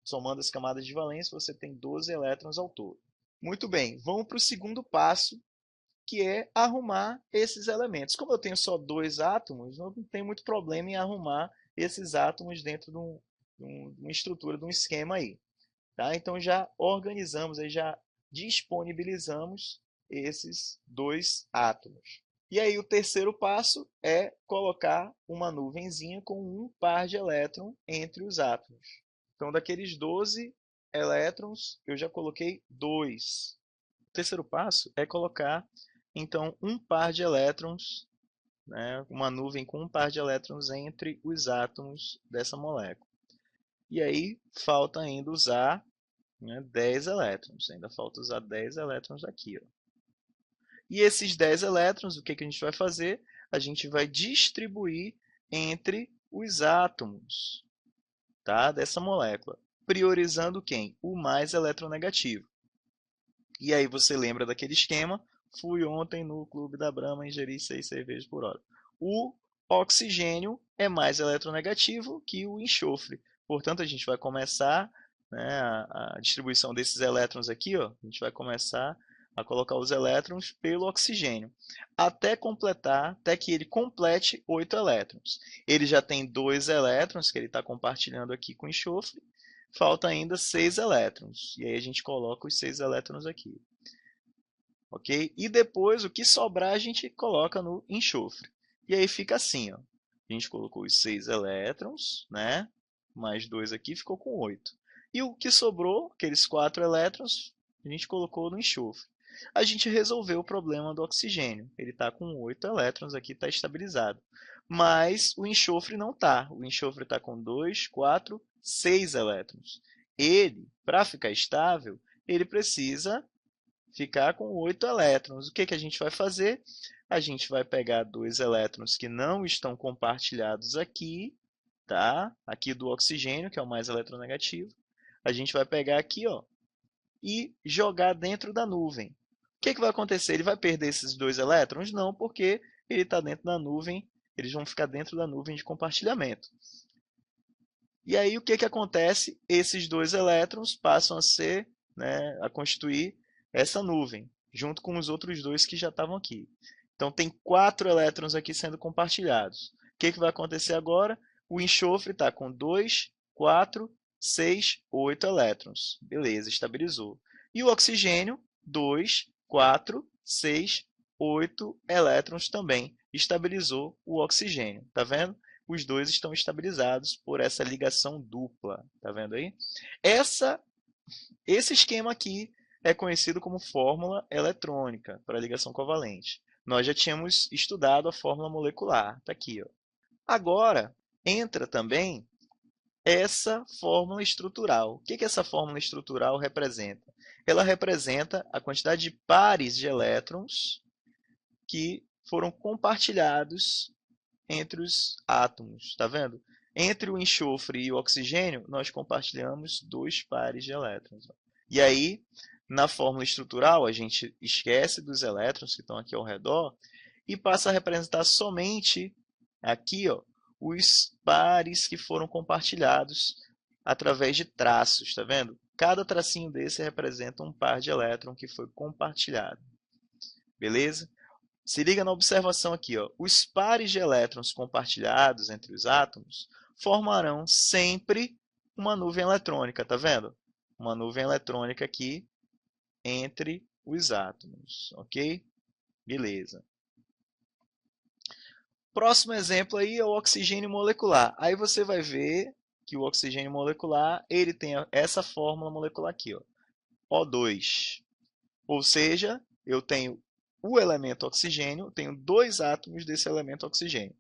Somando as camadas de valência, você tem 12 elétrons ao todo. Muito bem, vamos para o segundo passo, que é arrumar esses elementos. Como eu tenho só dois átomos, não tem muito problema em arrumar esses átomos dentro de uma estrutura, de um esquema aí. Tá? Então já organizamos, aí já disponibilizamos esses dois átomos. E aí o terceiro passo é colocar uma nuvenzinha com um par de elétron entre os átomos. Então daqueles 12 elétrons, eu já coloquei 2. O terceiro passo é colocar então um par de elétrons, né, uma nuvem com um par de elétrons entre os átomos dessa molécula. E aí falta ainda usar, né, 10 elétrons. Ainda falta usar 10 elétrons aqui. Ó. E esses 10 elétrons, o que, que a gente vai fazer? A gente vai distribuir entre os átomos, tá, dessa molécula, priorizando quem? O mais eletronegativo. E aí você lembra daquele esquema? Fui ontem no Clube da Brahma ingerir 6 cervejas por hora. O oxigênio é mais eletronegativo que o enxofre. Portanto, a gente vai começar, né, a distribuição desses elétrons aqui. Ó, a gente vai começar a colocar os elétrons pelo oxigênio, até completar, até que ele complete 8 elétrons. Ele já tem 2 elétrons que ele está compartilhando aqui com o enxofre, falta ainda 6 elétrons. E aí a gente coloca os 6 elétrons aqui. Ok? E depois, o que sobrar, a gente coloca no enxofre. E aí fica assim. Ó. A gente colocou os 6 elétrons, né? Mais 2 aqui, ficou com 8. E o que sobrou, aqueles 4 elétrons, a gente colocou no enxofre. A gente resolveu o problema do oxigênio. Ele está com 8 elétrons aqui, está estabilizado. Mas o enxofre não está. O enxofre está com 2, 4, 6 elétrons. Ele, para ficar estável, ele precisa ficar com 8 elétrons. O que, que a gente vai fazer? A gente vai pegar 2 elétrons que não estão compartilhados aqui, tá? Aqui do oxigênio, que é o mais eletronegativo. A gente vai pegar aqui, ó, e jogar dentro da nuvem. O que, que vai acontecer? Ele vai perder esses 2 elétrons? Não, porque ele está dentro da nuvem, eles vão ficar dentro da nuvem de compartilhamento. E aí o que, que acontece? Esses 2 elétrons passam a ser, né, a constituir essa nuvem, junto com os outros 2 que já estavam aqui. Então tem 4 elétrons aqui sendo compartilhados. O que, que vai acontecer agora? O enxofre está com 2, 4, 6, 8 elétrons. Beleza, estabilizou. E o oxigênio, 2, 4, 6, 8 elétrons também. Estabilizou o oxigênio. Tá vendo? Os dois estão estabilizados por essa ligação dupla. Tá vendo aí? Esse esquema aqui é conhecido como fórmula eletrônica para ligação covalente. Nós já tínhamos estudado a fórmula molecular. Está aqui. Ó. Agora, entra também essa fórmula estrutural. O que, que essa fórmula estrutural representa? Ela representa a quantidade de pares de elétrons que foram compartilhados entre os átomos, está vendo? Entre o enxofre e o oxigênio, nós compartilhamos 2 pares de elétrons. E aí, na fórmula estrutural, a gente esquece dos elétrons que estão aqui ao redor e passa a representar somente aqui, ó, os pares que foram compartilhados através de traços, está vendo? Cada tracinho desse representa um par de elétron que foi compartilhado. Beleza? Se liga na observação aqui, ó. Os pares de elétrons compartilhados entre os átomos formarão sempre uma nuvem eletrônica, tá vendo? Uma nuvem eletrônica aqui entre os átomos, ok? Beleza. Próximo exemplo aí é o oxigênio molecular. Aí você vai ver que o oxigênio molecular, ele tem essa fórmula molecular aqui, ó. O2. Ou seja, eu tenho o elemento oxigênio, tenho 2 átomos desse elemento oxigênio.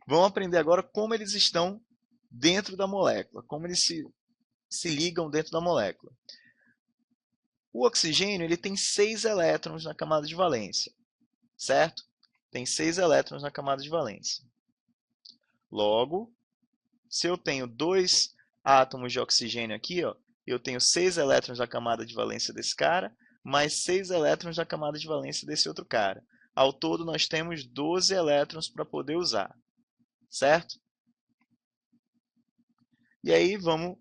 Vamos aprender agora como eles estão dentro da molécula, como eles se ligam dentro da molécula. O oxigênio ele tem 6 elétrons na camada de valência, certo? Tem 6 elétrons na camada de valência. Logo, se eu tenho 2 átomos de oxigênio aqui, ó, eu tenho 6 elétrons na camada de valência desse cara, mais 6 elétrons na camada de valência desse outro cara. Ao todo, nós temos 12 elétrons para poder usar, certo? E aí, vamos,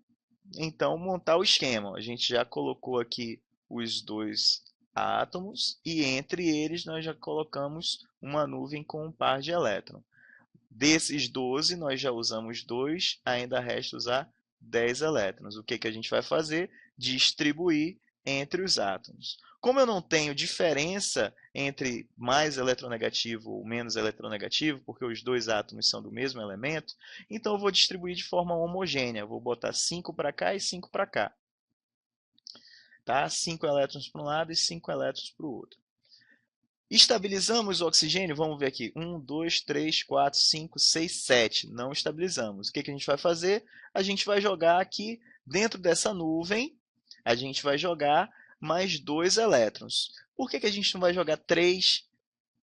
então, montar o esquema. A gente já colocou aqui os dois átomos e entre eles nós já colocamos uma nuvem com um par de elétrons. Desses 12, nós já usamos 2, ainda resta usar 10 elétrons. O que a gente vai fazer? Distribuir entre os átomos. Como eu não tenho diferença entre mais eletronegativo ou menos eletronegativo, porque os dois átomos são do mesmo elemento, então eu vou distribuir de forma homogênea. Vou botar 5 para cá e 5 para cá. Tá? 5 elétrons para um lado e 5 elétrons para o outro. Estabilizamos o oxigênio? Vamos ver aqui. 1, 2, 3, 4, 5, 6, 7. Não estabilizamos. O que a gente vai fazer? A gente vai jogar aqui, dentro dessa nuvem, a gente vai jogar mais 2 elétrons. Por que a gente não vai jogar 3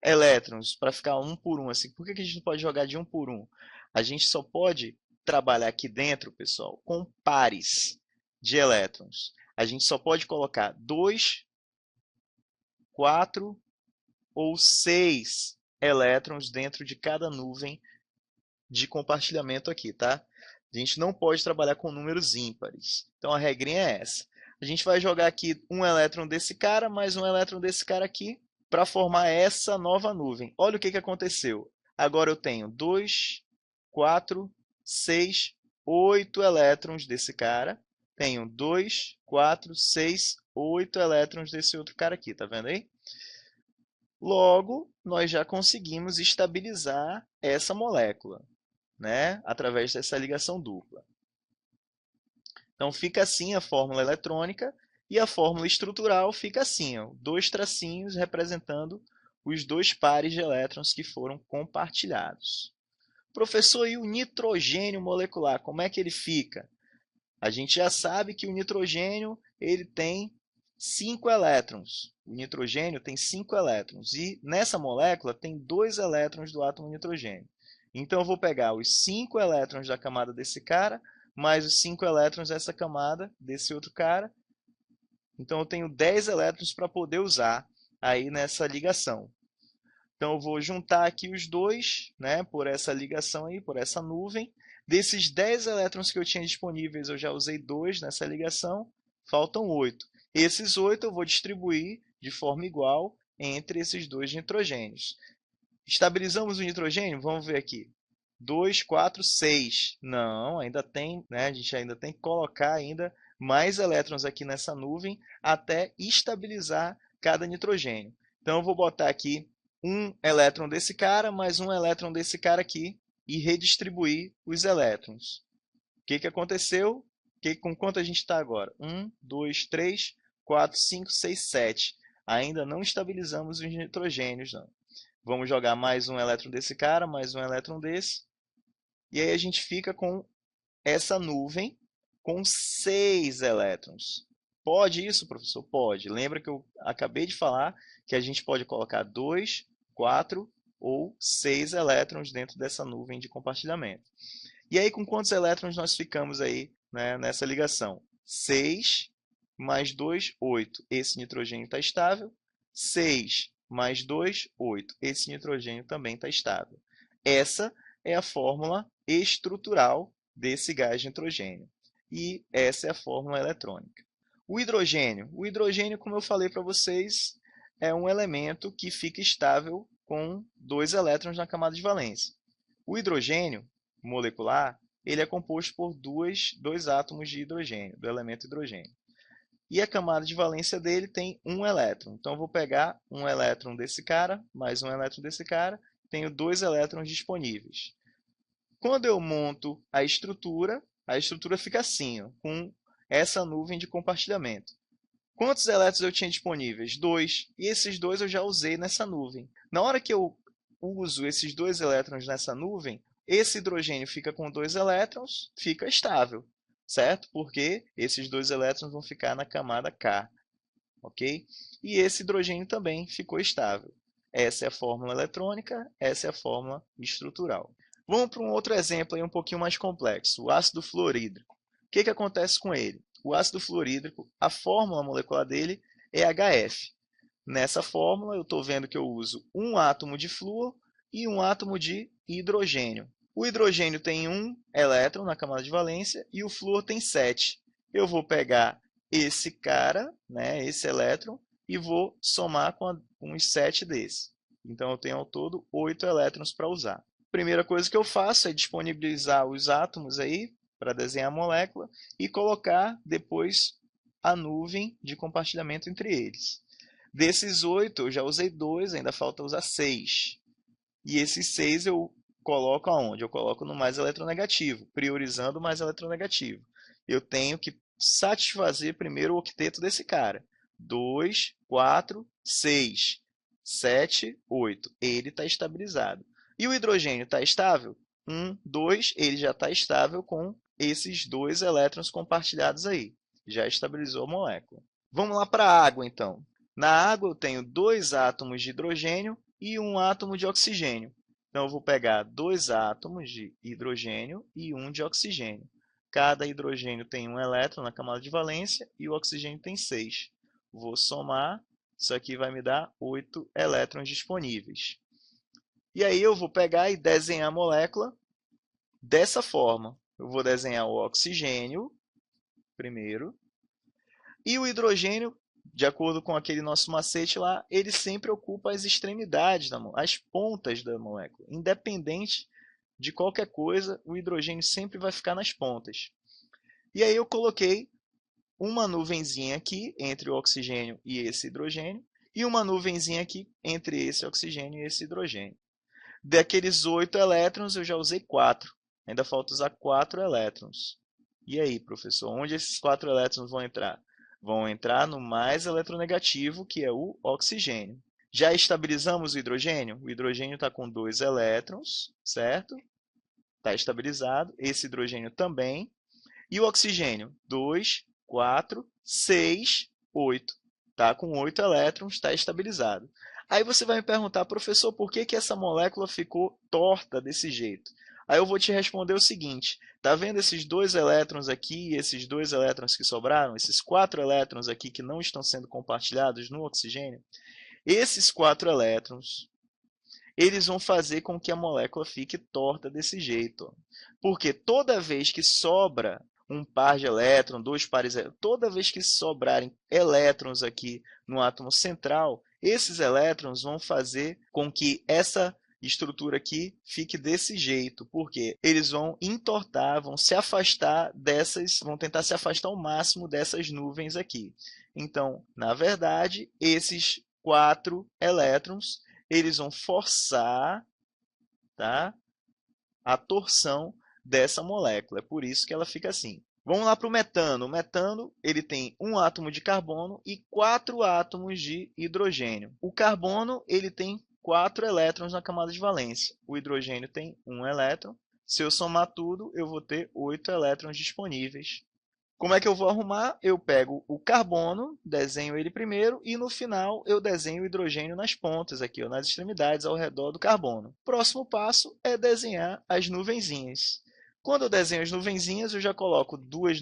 elétrons para ficar um por um? Assim? Por que a gente não pode jogar de um por um? A gente só pode trabalhar aqui dentro, pessoal, com pares de elétrons. A gente só pode colocar 2, 4 ou 6 elétrons dentro de cada nuvem de compartilhamento aqui, tá? A gente não pode trabalhar com números ímpares. Então, a regrinha é essa. A gente vai jogar aqui um elétron desse cara, mais um elétron desse cara aqui, para formar essa nova nuvem. Olha o que aconteceu. Agora eu tenho 2, 4, 6, 8 elétrons desse cara. Tenho 2, 4, 6, 8 elétrons desse outro cara aqui, tá vendo aí? Logo, nós já conseguimos estabilizar essa molécula, né, através dessa ligação dupla. Então, fica assim a fórmula eletrônica e a fórmula estrutural fica assim, ó, 2 tracinhos representando os 2 pares de elétrons que foram compartilhados. Professor, e o nitrogênio molecular, como é que ele fica? A gente já sabe que o nitrogênio ele tem 5 elétrons. O nitrogênio tem 5 elétrons. E nessa molécula tem 2 elétrons do átomo nitrogênio. Então eu vou pegar os 5 elétrons da camada desse cara, mais os 5 elétrons dessa camada desse outro cara. Então eu tenho 10 elétrons para poder usar aí nessa ligação. Então eu vou juntar aqui os dois, né, por essa ligação aí, por essa nuvem. Desses 10 elétrons que eu tinha disponíveis, eu já usei 2 nessa ligação, faltam 8. Esses 8 eu vou distribuir de forma igual entre esses dois nitrogênios. Estabilizamos o nitrogênio? Vamos ver aqui. 2, 4, 6. Não, ainda tem, né, a gente ainda tem que colocar ainda mais elétrons aqui nessa nuvem até estabilizar cada nitrogênio. Então eu vou botar aqui um elétron desse cara mais um elétron desse cara aqui e redistribuir os elétrons. O que aconteceu? Com quanto a gente está agora? 1, 2, 3, 4, 5, 6, 7. Ainda não estabilizamos os nitrogênios, não. Vamos jogar mais um elétron desse cara, mais um elétron desse. E aí a gente fica com essa nuvem com 6 elétrons. Pode isso, professor? Pode. Lembra que eu acabei de falar que a gente pode colocar 2, 4 ou 6 elétrons dentro dessa nuvem de compartilhamento. E aí, com quantos elétrons nós ficamos aí, né, nessa ligação? 6 mais 2, 8. Esse nitrogênio está estável. 6 mais 2, 8. Esse nitrogênio também está estável. Essa é a fórmula estrutural desse gás nitrogênio. E essa é a fórmula eletrônica. O hidrogênio, como eu falei para vocês, é um elemento que fica estável com 2 elétrons na camada de valência. O hidrogênio molecular, ele é composto por dois átomos de hidrogênio, do elemento hidrogênio. E a camada de valência dele tem um elétron. Então, eu vou pegar um elétron desse cara, mais um elétron desse cara, tenho 2 elétrons disponíveis. Quando eu monto a estrutura fica assim, ó, com essa nuvem de compartilhamento. Quantos elétrons eu tinha disponíveis? 2. E esses 2 eu já usei nessa nuvem. Na hora que eu uso esses 2 elétrons nessa nuvem, esse hidrogênio fica com 2 elétrons, fica estável, certo? Porque esses 2 elétrons vão ficar na camada K, ok? E esse hidrogênio também ficou estável. Essa é a fórmula eletrônica, essa é a fórmula estrutural. Vamos para um outro exemplo aí um pouquinho mais complexo, o ácido fluorídrico. O que acontece com ele? O ácido fluorídrico, a fórmula molecular dele é HF. Nessa fórmula, eu estou vendo que eu uso um átomo de flúor e um átomo de hidrogênio. O hidrogênio tem um elétron na camada de valência e o flúor tem 7. Eu vou pegar esse cara, né, esse elétron, e vou somar com os 7 desse. Então, eu tenho ao todo 8 elétrons para usar. Primeira coisa que eu faço é disponibilizar os átomos aí para desenhar a molécula e colocar depois a nuvem de compartilhamento entre eles. Desses 8, eu já usei 2, ainda falta usar 6. E esses 6 eu coloco aonde? Eu coloco no mais eletronegativo, priorizando o mais eletronegativo. Eu tenho que satisfazer primeiro o octeto desse cara. 2, 4, 6, 7, 8. Ele está estabilizado. E o hidrogênio está estável? 1, 2, ele já está estável com esses 2 elétrons compartilhados aí. Já estabilizou a molécula. Vamos lá para a água, então. Na água eu tenho 2 átomos de hidrogênio e um átomo de oxigênio. Então, eu vou pegar 2 átomos de hidrogênio e um de oxigênio. Cada hidrogênio tem um elétron na camada de valência e o oxigênio tem 6. Vou somar, isso aqui vai me dar 8 elétrons disponíveis. E aí eu vou pegar e desenhar a molécula dessa forma. Eu vou desenhar o oxigênio primeiro e o hidrogênio, de acordo com aquele nosso macete lá, ele sempre ocupa as extremidades, as pontas da molécula. Independente de qualquer coisa, o hidrogênio sempre vai ficar nas pontas. E aí eu coloquei uma nuvenzinha aqui entre o oxigênio e esse hidrogênio, e uma nuvenzinha aqui entre esse oxigênio e esse hidrogênio. Daqueles 8 elétrons, eu já usei 4. Ainda falta usar 4 elétrons. E aí, professor, onde esses 4 elétrons vão entrar? Vão entrar no mais eletronegativo, que é o oxigênio. Já estabilizamos o hidrogênio? O hidrogênio está com 2 elétrons, certo? Está estabilizado. Esse hidrogênio também. E o oxigênio? 2, 4, 6, 8. Está com 8 elétrons, está estabilizado. Aí você vai me perguntar, professor, por que essa molécula ficou torta desse jeito? Aí eu vou te responder o seguinte, está vendo esses 2 elétrons aqui e esses 2 elétrons que sobraram? Esses 4 elétrons aqui que não estão sendo compartilhados no oxigênio? Esses 4 elétrons, eles vão fazer com que a molécula fique torta desse jeito. Porque toda vez que sobra um par de elétrons, 2 pares, toda vez que sobrarem elétrons aqui no átomo central, esses elétrons vão fazer com que essa estrutura aqui fique desse jeito, porque eles vão entortar, vão se afastar dessas, vão tentar se afastar ao máximo dessas nuvens aqui. Então, na verdade, esses 4 elétrons, eles vão forçar, tá, a torção dessa molécula. É por isso que ela fica assim. Vamos lá para o metano. O metano ele tem um átomo de carbono e 4 átomos de hidrogênio. O carbono ele tem 4 elétrons na camada de valência. O hidrogênio tem 1 elétron. Se eu somar tudo, eu vou ter 8 elétrons disponíveis. Como é que eu vou arrumar? Eu pego o carbono, desenho ele primeiro e no final eu desenho o hidrogênio nas pontas aqui, nas extremidades ao redor do carbono. Próximo passo é desenhar as nuvenzinhas. Quando eu desenho as nuvenzinhas, eu já coloco 2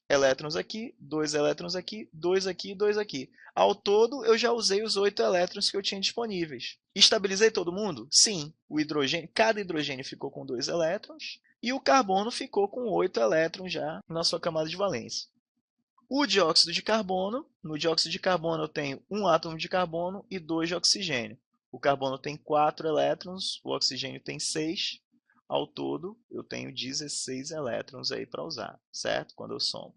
elétrons aqui, 2 elétrons aqui, 2 aqui e 2 aqui. Ao todo, eu já usei os 8 elétrons que eu tinha disponíveis. Estabilizei todo mundo? Sim. Cada hidrogênio ficou com 2 elétrons e o carbono ficou com 8 elétrons já na sua camada de valência. O dióxido de carbono, no dióxido de carbono eu tenho um átomo de carbono e 2 de oxigênio. O carbono tem 4 elétrons, o oxigênio tem 6. Ao todo, eu tenho 16 elétrons aí para usar, certo? Quando eu somo.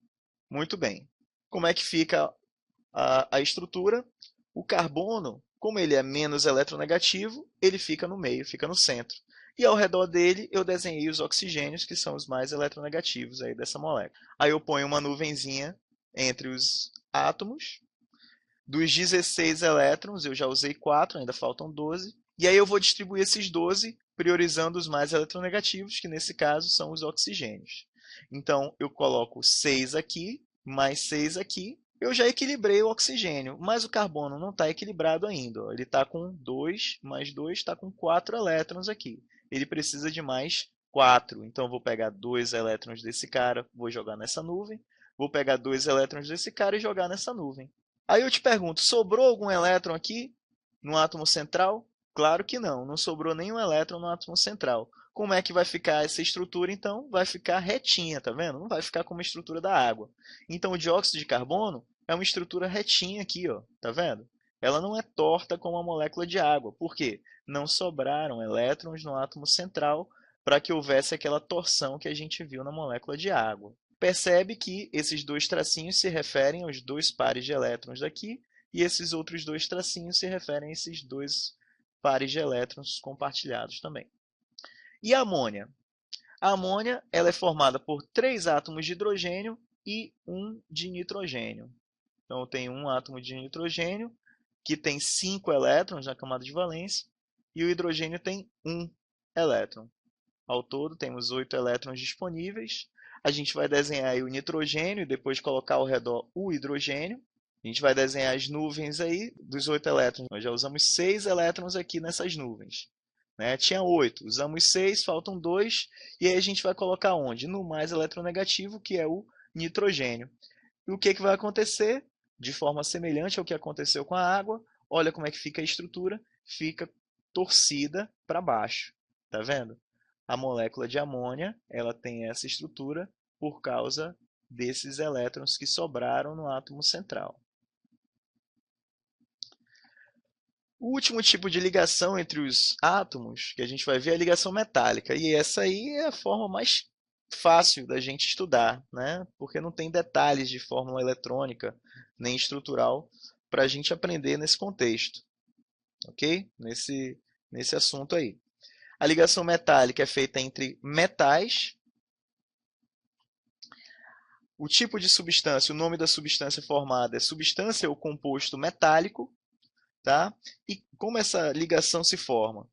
Muito bem. Como é que fica a estrutura? O carbono, como ele é menos eletronegativo, ele fica no meio, fica no centro. E ao redor dele eu desenhei os oxigênios, que são os mais eletronegativos aí dessa molécula. Aí eu ponho uma nuvenzinha entre os átomos. Dos 16 elétrons, eu já usei 4, ainda faltam 12. E aí eu vou distribuir esses 12, priorizando os mais eletronegativos, que nesse caso são os oxigênios. Então, eu coloco 6 aqui, mais 6 aqui. Eu já equilibrei o oxigênio, mas o carbono não está equilibrado ainda. Ele está com 2, mais 2, está com 4 elétrons aqui. Ele precisa de mais 4. Então, eu vou pegar 2 elétrons desse cara, vou jogar nessa nuvem. Vou pegar 2 elétrons desse cara e jogar nessa nuvem. Aí eu te pergunto, sobrou algum elétron aqui no átomo central? Claro que não, não sobrou nenhum elétron no átomo central. Como é que vai ficar essa estrutura, então? Vai ficar retinha, tá vendo? Não vai ficar como a estrutura da água. Então, o dióxido de carbono é uma estrutura retinha aqui, ó, tá vendo? Ela não é torta como a molécula de água. Por quê? Não sobraram elétrons no átomo central para que houvesse aquela torção que a gente viu na molécula de água. Percebe que esses dois tracinhos se referem aos dois pares de elétrons daqui, e esses outros dois tracinhos se referem a esses dois pares de elétrons compartilhados também. E a amônia? A amônia ela é formada por 3 átomos de hidrogênio e 1 de nitrogênio. Então, eu tenho um átomo de nitrogênio, que tem 5 elétrons na camada de valência, e o hidrogênio tem 1 elétron. Ao todo, temos 8 elétrons disponíveis. A gente vai desenhar aí o nitrogênio e depois colocar ao redor o hidrogênio. A gente vai desenhar as nuvens aí dos 8 elétrons. Nós já usamos 6 elétrons aqui nessas nuvens. Né? Tinha 8, usamos 6, faltam 2. E aí a gente vai colocar onde? No mais eletronegativo, que é o nitrogênio. E o que vai acontecer? De forma semelhante ao que aconteceu com a água, olha como é que fica a estrutura, fica torcida para baixo. Tá vendo? A molécula de amônia, ela tem essa estrutura por causa desses elétrons que sobraram no átomo central. O último tipo de ligação entre os átomos que a gente vai ver é a ligação metálica. E essa aí é a forma mais fácil da gente estudar, né? Porque não tem detalhes de fórmula eletrônica nem estrutural para a gente aprender nesse contexto, ok? Nesse assunto aí. A ligação metálica é feita entre metais. O tipo de substância, o nome da substância formada é substância ou composto metálico. Tá? E como essa ligação se forma?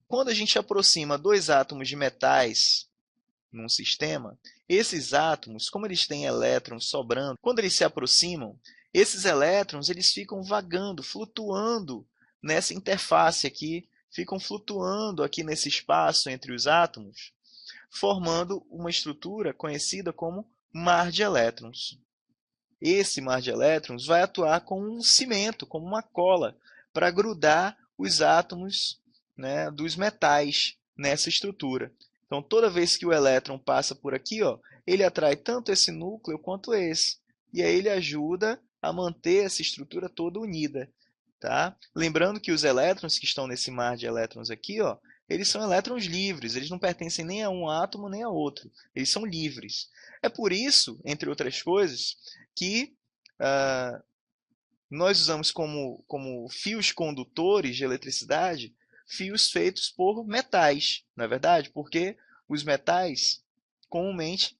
Quando a gente aproxima dois átomos de metais num sistema, esses átomos, como eles têm elétrons sobrando, quando eles se aproximam, esses elétrons eles ficam vagando, flutuando nessa interface aqui, ficam flutuando aqui nesse espaço entre os átomos, formando uma estrutura conhecida como mar de elétrons. Esse mar de elétrons vai atuar como um cimento, como uma cola, para grudar os átomos, né, dos metais nessa estrutura. Então, toda vez que o elétron passa por aqui, ó, ele atrai tanto esse núcleo quanto esse. E aí ele ajuda a manter essa estrutura toda unida. Tá? Lembrando que os elétrons que estão nesse mar de elétrons aqui, ó, eles são elétrons livres, eles não pertencem nem a um átomo nem a outro, eles são livres. É por isso, entre outras coisas, que nós usamos como fios condutores de eletricidade fios feitos por metais, não é verdade? Porque os metais comumente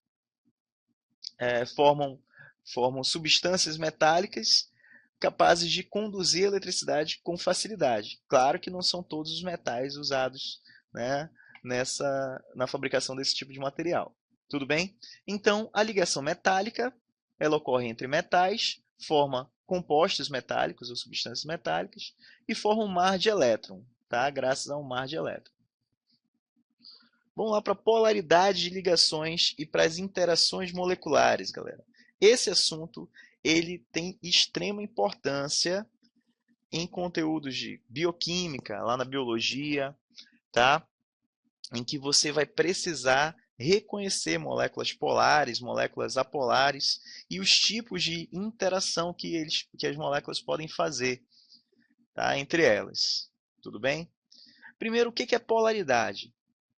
formam substâncias metálicas capazes de conduzir a eletricidade com facilidade. Claro que não são todos os metais usados, né, na fabricação desse tipo de material. Tudo bem? Então, a ligação metálica ela ocorre entre metais, forma compostos metálicos ou substâncias metálicas e forma um mar de elétron, tá? Graças a um mar de elétron. Vamos lá para a polaridade de ligações e para as interações moleculares, galera. Esse assunto ele tem extrema importância em conteúdos de bioquímica, lá na biologia, tá? Em que você vai precisar reconhecer moléculas polares, moléculas apolares e os tipos de interação que as moléculas podem fazer, tá? Entre elas. Tudo bem? Primeiro, o que é polaridade?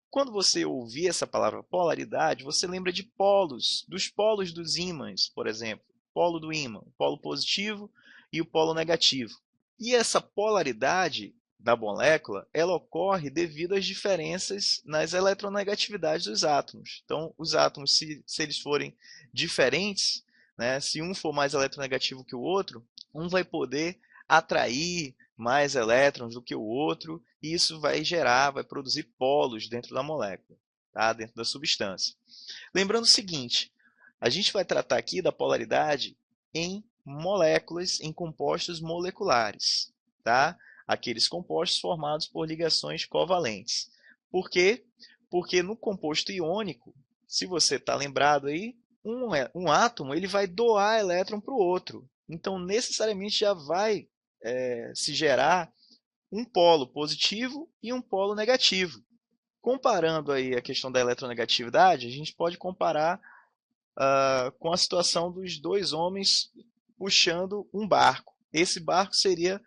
Quando você ouvir essa palavra polaridade, você lembra de polos, dos polos dos ímãs, por exemplo. Polo do ímã, o polo positivo e o polo negativo. E essa polaridade da molécula, ela ocorre devido às diferenças nas eletronegatividades dos átomos. Então, os átomos, se eles forem diferentes, né, se um for mais eletronegativo que o outro, um vai poder atrair mais elétrons do que o outro, e isso vai produzir polos dentro da molécula, tá? Dentro da substância. Lembrando o seguinte, a gente vai tratar aqui da polaridade em moléculas, em compostos moleculares, tá? Aqueles compostos formados por ligações covalentes. Por quê? Porque no composto iônico, se você está lembrado aí, um átomo ele vai doar elétron para o outro. Então, necessariamente já vai se gerar um polo positivo e um polo negativo. Comparando aí a questão da eletronegatividade, a gente pode comparar com a situação dos dois homens puxando um barco. Esse barco seria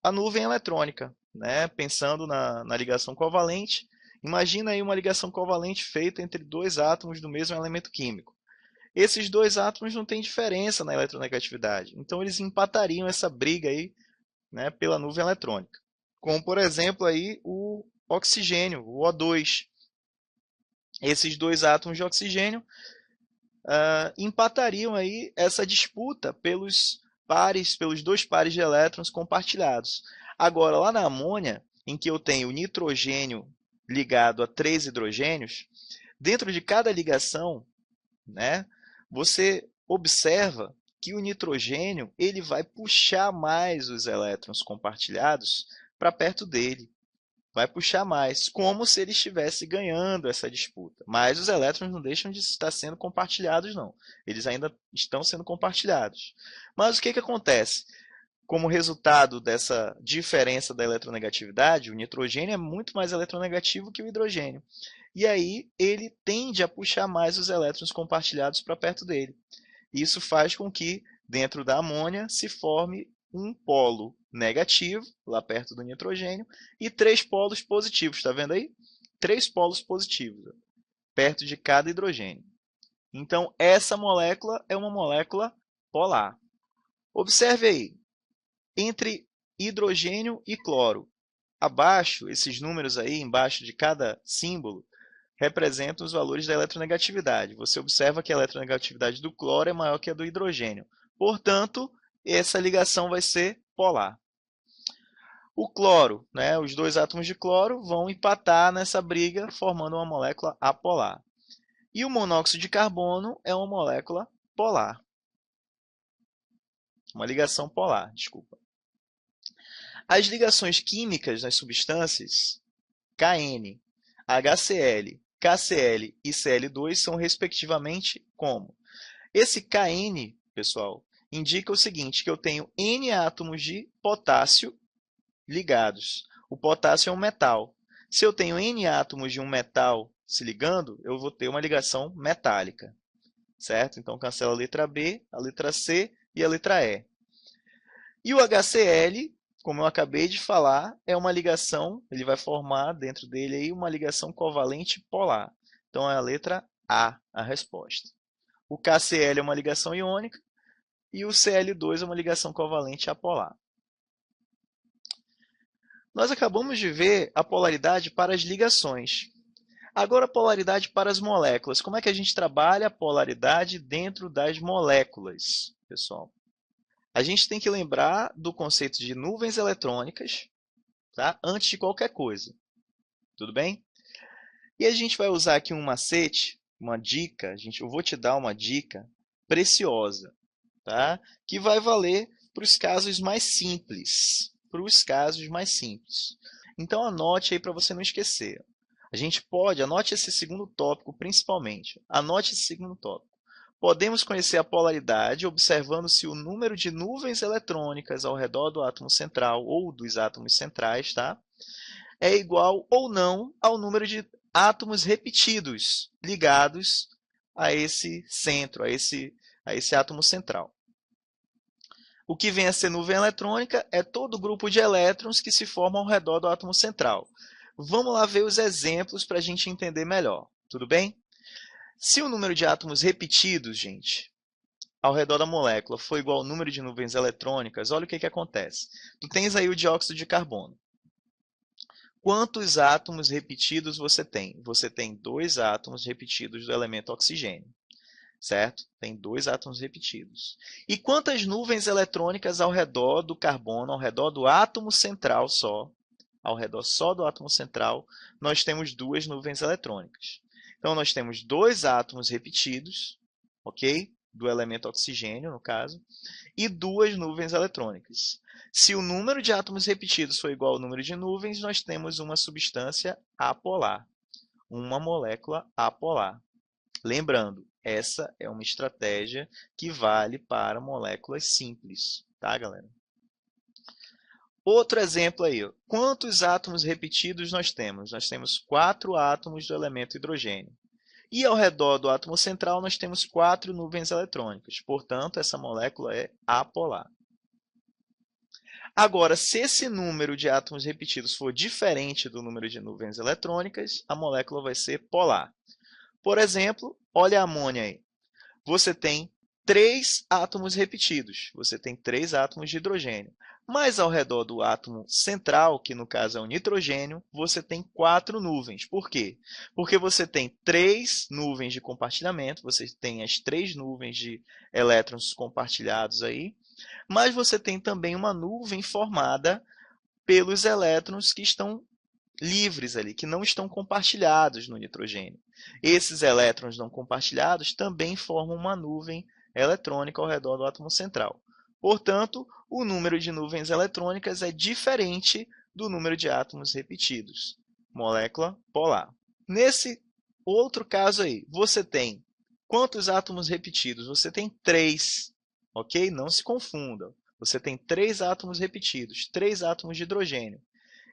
a nuvem eletrônica, né? Pensando na ligação covalente. Imagina aí uma ligação covalente feita entre dois átomos do mesmo elemento químico. Esses dois átomos não têm diferença na eletronegatividade, então eles empatariam essa briga aí, né, pela nuvem eletrônica. Como, por exemplo, aí o oxigênio, o O2. Esses dois átomos de oxigênio empatariam aí essa disputa pelos dois pares de elétrons compartilhados. Agora, lá na amônia, em que eu tenho nitrogênio ligado a 3 hidrogênios, dentro de cada ligação, né, você observa que o nitrogênio ele vai puxar mais os elétrons compartilhados para perto dele. Vai puxar mais, como se ele estivesse ganhando essa disputa. Mas os elétrons não deixam de estar sendo compartilhados, não. Eles ainda estão sendo compartilhados. Mas o que acontece? Como resultado dessa diferença da eletronegatividade, o nitrogênio é muito mais eletronegativo que o hidrogênio. E aí ele tende a puxar mais os elétrons compartilhados para perto dele. Isso faz com que, dentro da amônia, se forme um polo negativo, lá perto do nitrogênio, e 3 polos positivos, está vendo aí? 3 polos positivos, perto de cada hidrogênio. Então, essa molécula é uma molécula polar. Observe aí, entre hidrogênio e cloro, abaixo, esses números aí, embaixo de cada símbolo, representam os valores da eletronegatividade. Você observa que a eletronegatividade do cloro é maior que a do hidrogênio. Portanto, essa ligação vai ser polar. O cloro, né, os dois átomos de cloro vão empatar nessa briga, formando uma molécula apolar. E o monóxido de carbono é uma molécula polar. Uma ligação polar, desculpa. As ligações químicas das substâncias KN, HCl, KCl e Cl2 são respectivamente como? Esse KN, pessoal, indica o seguinte, que eu tenho N átomos de potássio ligados. O potássio é um metal. Se eu tenho N átomos de um metal se ligando, eu vou ter uma ligação metálica. Certo? Então, cancela a letra B, a letra C e a letra E. E o HCl, como eu acabei de falar, é uma ligação, ele vai formar dentro dele aí uma ligação covalente polar. Então, é a letra A resposta. O KCl é uma ligação iônica e o Cl2 é uma ligação covalente apolar. Nós acabamos de ver a polaridade para as ligações. Agora a polaridade para as moléculas. Como é que a gente trabalha a polaridade dentro das moléculas, pessoal? A gente tem que lembrar do conceito de nuvens eletrônicas, tá? Antes de qualquer coisa. Tudo bem? E a gente vai usar aqui um macete, uma dica. Eu vou te dar uma dica preciosa, tá? Que vai valer para os casos mais simples. Para os casos mais simples. Então anote aí para você não esquecer. A gente pode, anote esse segundo tópico principalmente. Anote esse segundo tópico. Podemos conhecer a polaridade observando se o número de nuvens eletrônicas ao redor do átomo central ou dos átomos centrais, tá? É igual ou não ao número de átomos repetidos ligados a esse centro, a esse átomo central. O que vem a ser nuvem eletrônica é todo o grupo de elétrons que se formam ao redor do átomo central. Vamos lá ver os exemplos para a gente entender melhor. Tudo bem? Se o número de átomos repetidos, gente, ao redor da molécula for igual ao número de nuvens eletrônicas, olha o que acontece. Tu tens aí o dióxido de carbono. Quantos átomos repetidos você tem? Você tem 2 átomos repetidos do elemento oxigênio. Certo? Tem 2 átomos repetidos. E quantas nuvens eletrônicas ao redor do carbono, ao redor do átomo central só, ao redor só do átomo central, nós temos 2 nuvens eletrônicas. Então, nós temos 2 átomos repetidos, ok? Do elemento oxigênio, no caso, e 2 nuvens eletrônicas. Se o número de átomos repetidos for igual ao número de nuvens, nós temos uma substância apolar, uma molécula apolar. Lembrando, essa é uma estratégia que vale para moléculas simples, tá, galera? Outro exemplo aí, ó. Quantos átomos repetidos nós temos? Nós temos 4 átomos do elemento hidrogênio. E ao redor do átomo central nós temos 4 nuvens eletrônicas. Portanto, essa molécula é apolar. Agora, se esse número de átomos repetidos for diferente do número de nuvens eletrônicas, a molécula vai ser polar. Por exemplo, olha a amônia aí. Você tem 3 átomos repetidos, você tem 3 átomos de hidrogênio. Mas ao redor do átomo central, que no caso é o nitrogênio, você tem 4 nuvens. Por quê? Porque você tem 3 nuvens de compartilhamento, você tem as 3 nuvens de elétrons compartilhados aí, mas você tem também uma nuvem formada pelos elétrons que estão livres ali, que não estão compartilhados no nitrogênio. Esses elétrons não compartilhados também formam uma nuvem eletrônica ao redor do átomo central. Portanto, o número de nuvens eletrônicas é diferente do número de átomos repetidos. Molécula polar. Nesse outro caso aí, você tem quantos átomos repetidos? Você tem 3, ok? Não se confunda. Você tem 3 átomos repetidos, 3 átomos de hidrogênio.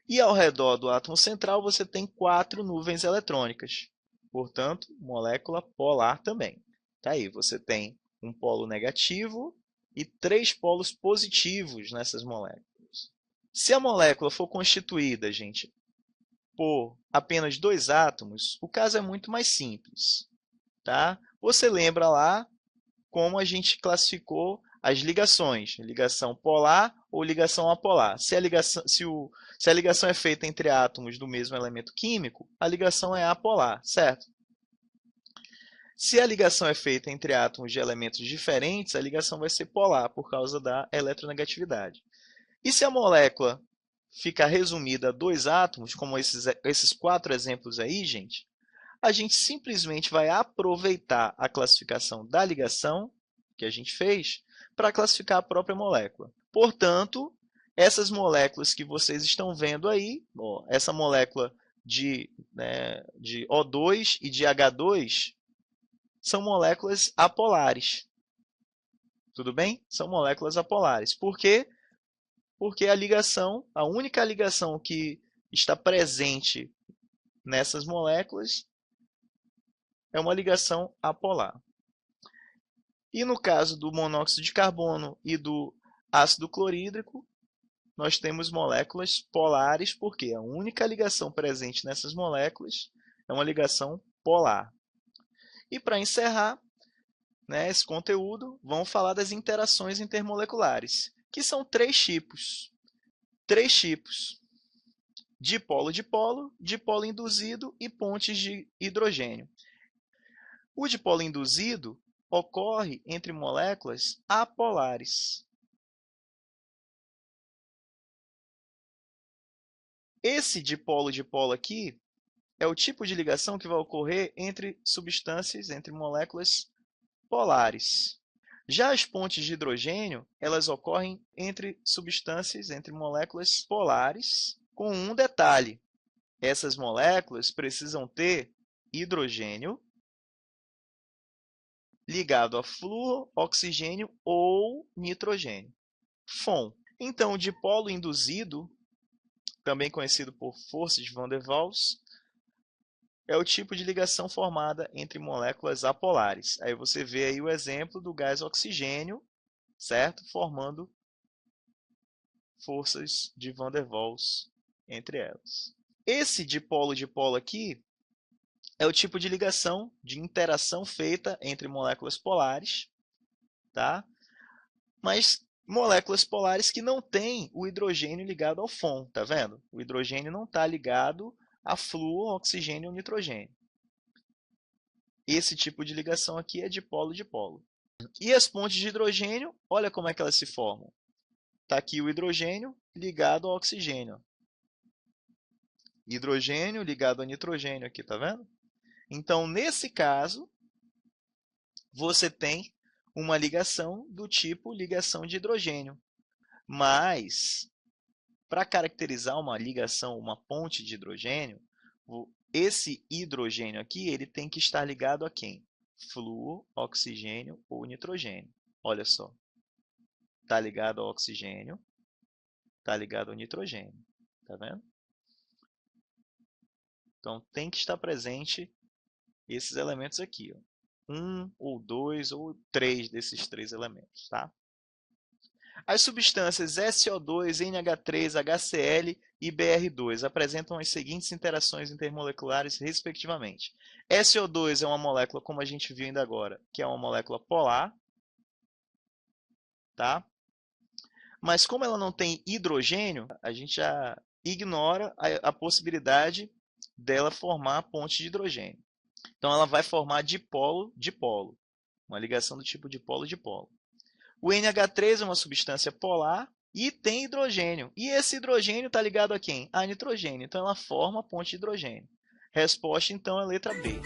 E ao redor do átomo central você tem 4 nuvens eletrônicas. Portanto, molécula polar também. Tá aí, você tem um polo negativo e 3 polos positivos nessas moléculas. Se a molécula for constituída, gente, por apenas 2 átomos, o caso é muito mais simples. Tá? Você lembra lá como a gente classificou as ligações, ligação polar ou ligação apolar. Se a ligação é feita entre átomos do mesmo elemento químico, a ligação é apolar, certo? Se a ligação é feita entre átomos de elementos diferentes, a ligação vai ser polar, por causa da eletronegatividade. E se a molécula ficar resumida a 2 átomos, como esses 4 exemplos aí, gente, a gente simplesmente vai aproveitar a classificação da ligação que a gente fez para classificar a própria molécula. Portanto, essas moléculas que vocês estão vendo aí, ó, essa molécula de O2 e de H2, são moléculas apolares. Tudo bem? São moléculas apolares. Por quê? Porque a única ligação que está presente nessas moléculas é uma ligação apolar. E no caso do monóxido de carbono e do ácido clorídrico, nós temos moléculas polares, porque a única ligação presente nessas moléculas é uma ligação polar. E para encerrar, esse conteúdo, vamos falar das interações intermoleculares, que são 3 tipos. 3 tipos: dipolo-dipolo, dipolo induzido e pontes de hidrogênio. O dipolo induzido ocorre entre moléculas apolares. Esse dipolo-dipolo aqui é o tipo de ligação que vai ocorrer entre substâncias, entre moléculas polares. Já as pontes de hidrogênio, elas ocorrem entre substâncias, entre moléculas polares, com um detalhe: essas moléculas precisam ter hidrogênio ligado a flúor, oxigênio ou nitrogênio. FON. Então, o dipolo induzido, também conhecido por força de Van der Waals, é o tipo de ligação formada entre moléculas apolares. Aí você vê aí o exemplo do gás oxigênio, certo? Formando forças de Van der Waals entre elas. Esse dipolo-dipolo aqui é o tipo de ligação, de interação feita entre moléculas polares, tá? Mas moléculas polares que não têm o hidrogênio ligado ao FON, tá vendo? O hidrogênio não está ligado a flúor, oxigênio ou nitrogênio. Esse tipo de ligação aqui é dipolo-dipolo. E as pontes de hidrogênio, olha como é que elas se formam. Está aqui o hidrogênio ligado ao oxigênio. Hidrogênio ligado a nitrogênio aqui, tá vendo? Então, nesse caso, você tem uma ligação do tipo ligação de hidrogênio. Mas, para caracterizar uma ligação, uma ponte de hidrogênio, esse hidrogênio aqui ele tem que estar ligado a quem? Flúor, oxigênio ou nitrogênio. Olha só. Está ligado ao oxigênio. está ligado ao nitrogênio. Tá vendo? Então, tem que estar presente esses elementos aqui. Ó. Um, ou dois, ou três desses três elementos. Tá? As substâncias SO2, NH3, HCl e Br2 apresentam as seguintes interações intermoleculares, respectivamente. SO2 é uma molécula, como a gente viu ainda agora, que é uma molécula polar. Tá? Mas como ela não tem hidrogênio, a gente já ignora a possibilidade dela formar ponte de hidrogênio. Então, ela vai formar dipolo-dipolo, uma ligação do tipo dipolo-dipolo. O NH3 é uma substância polar e tem hidrogênio. E esse hidrogênio está ligado a quem? A nitrogênio. Então, ela forma a ponte de hidrogênio. Resposta, então, é a letra B.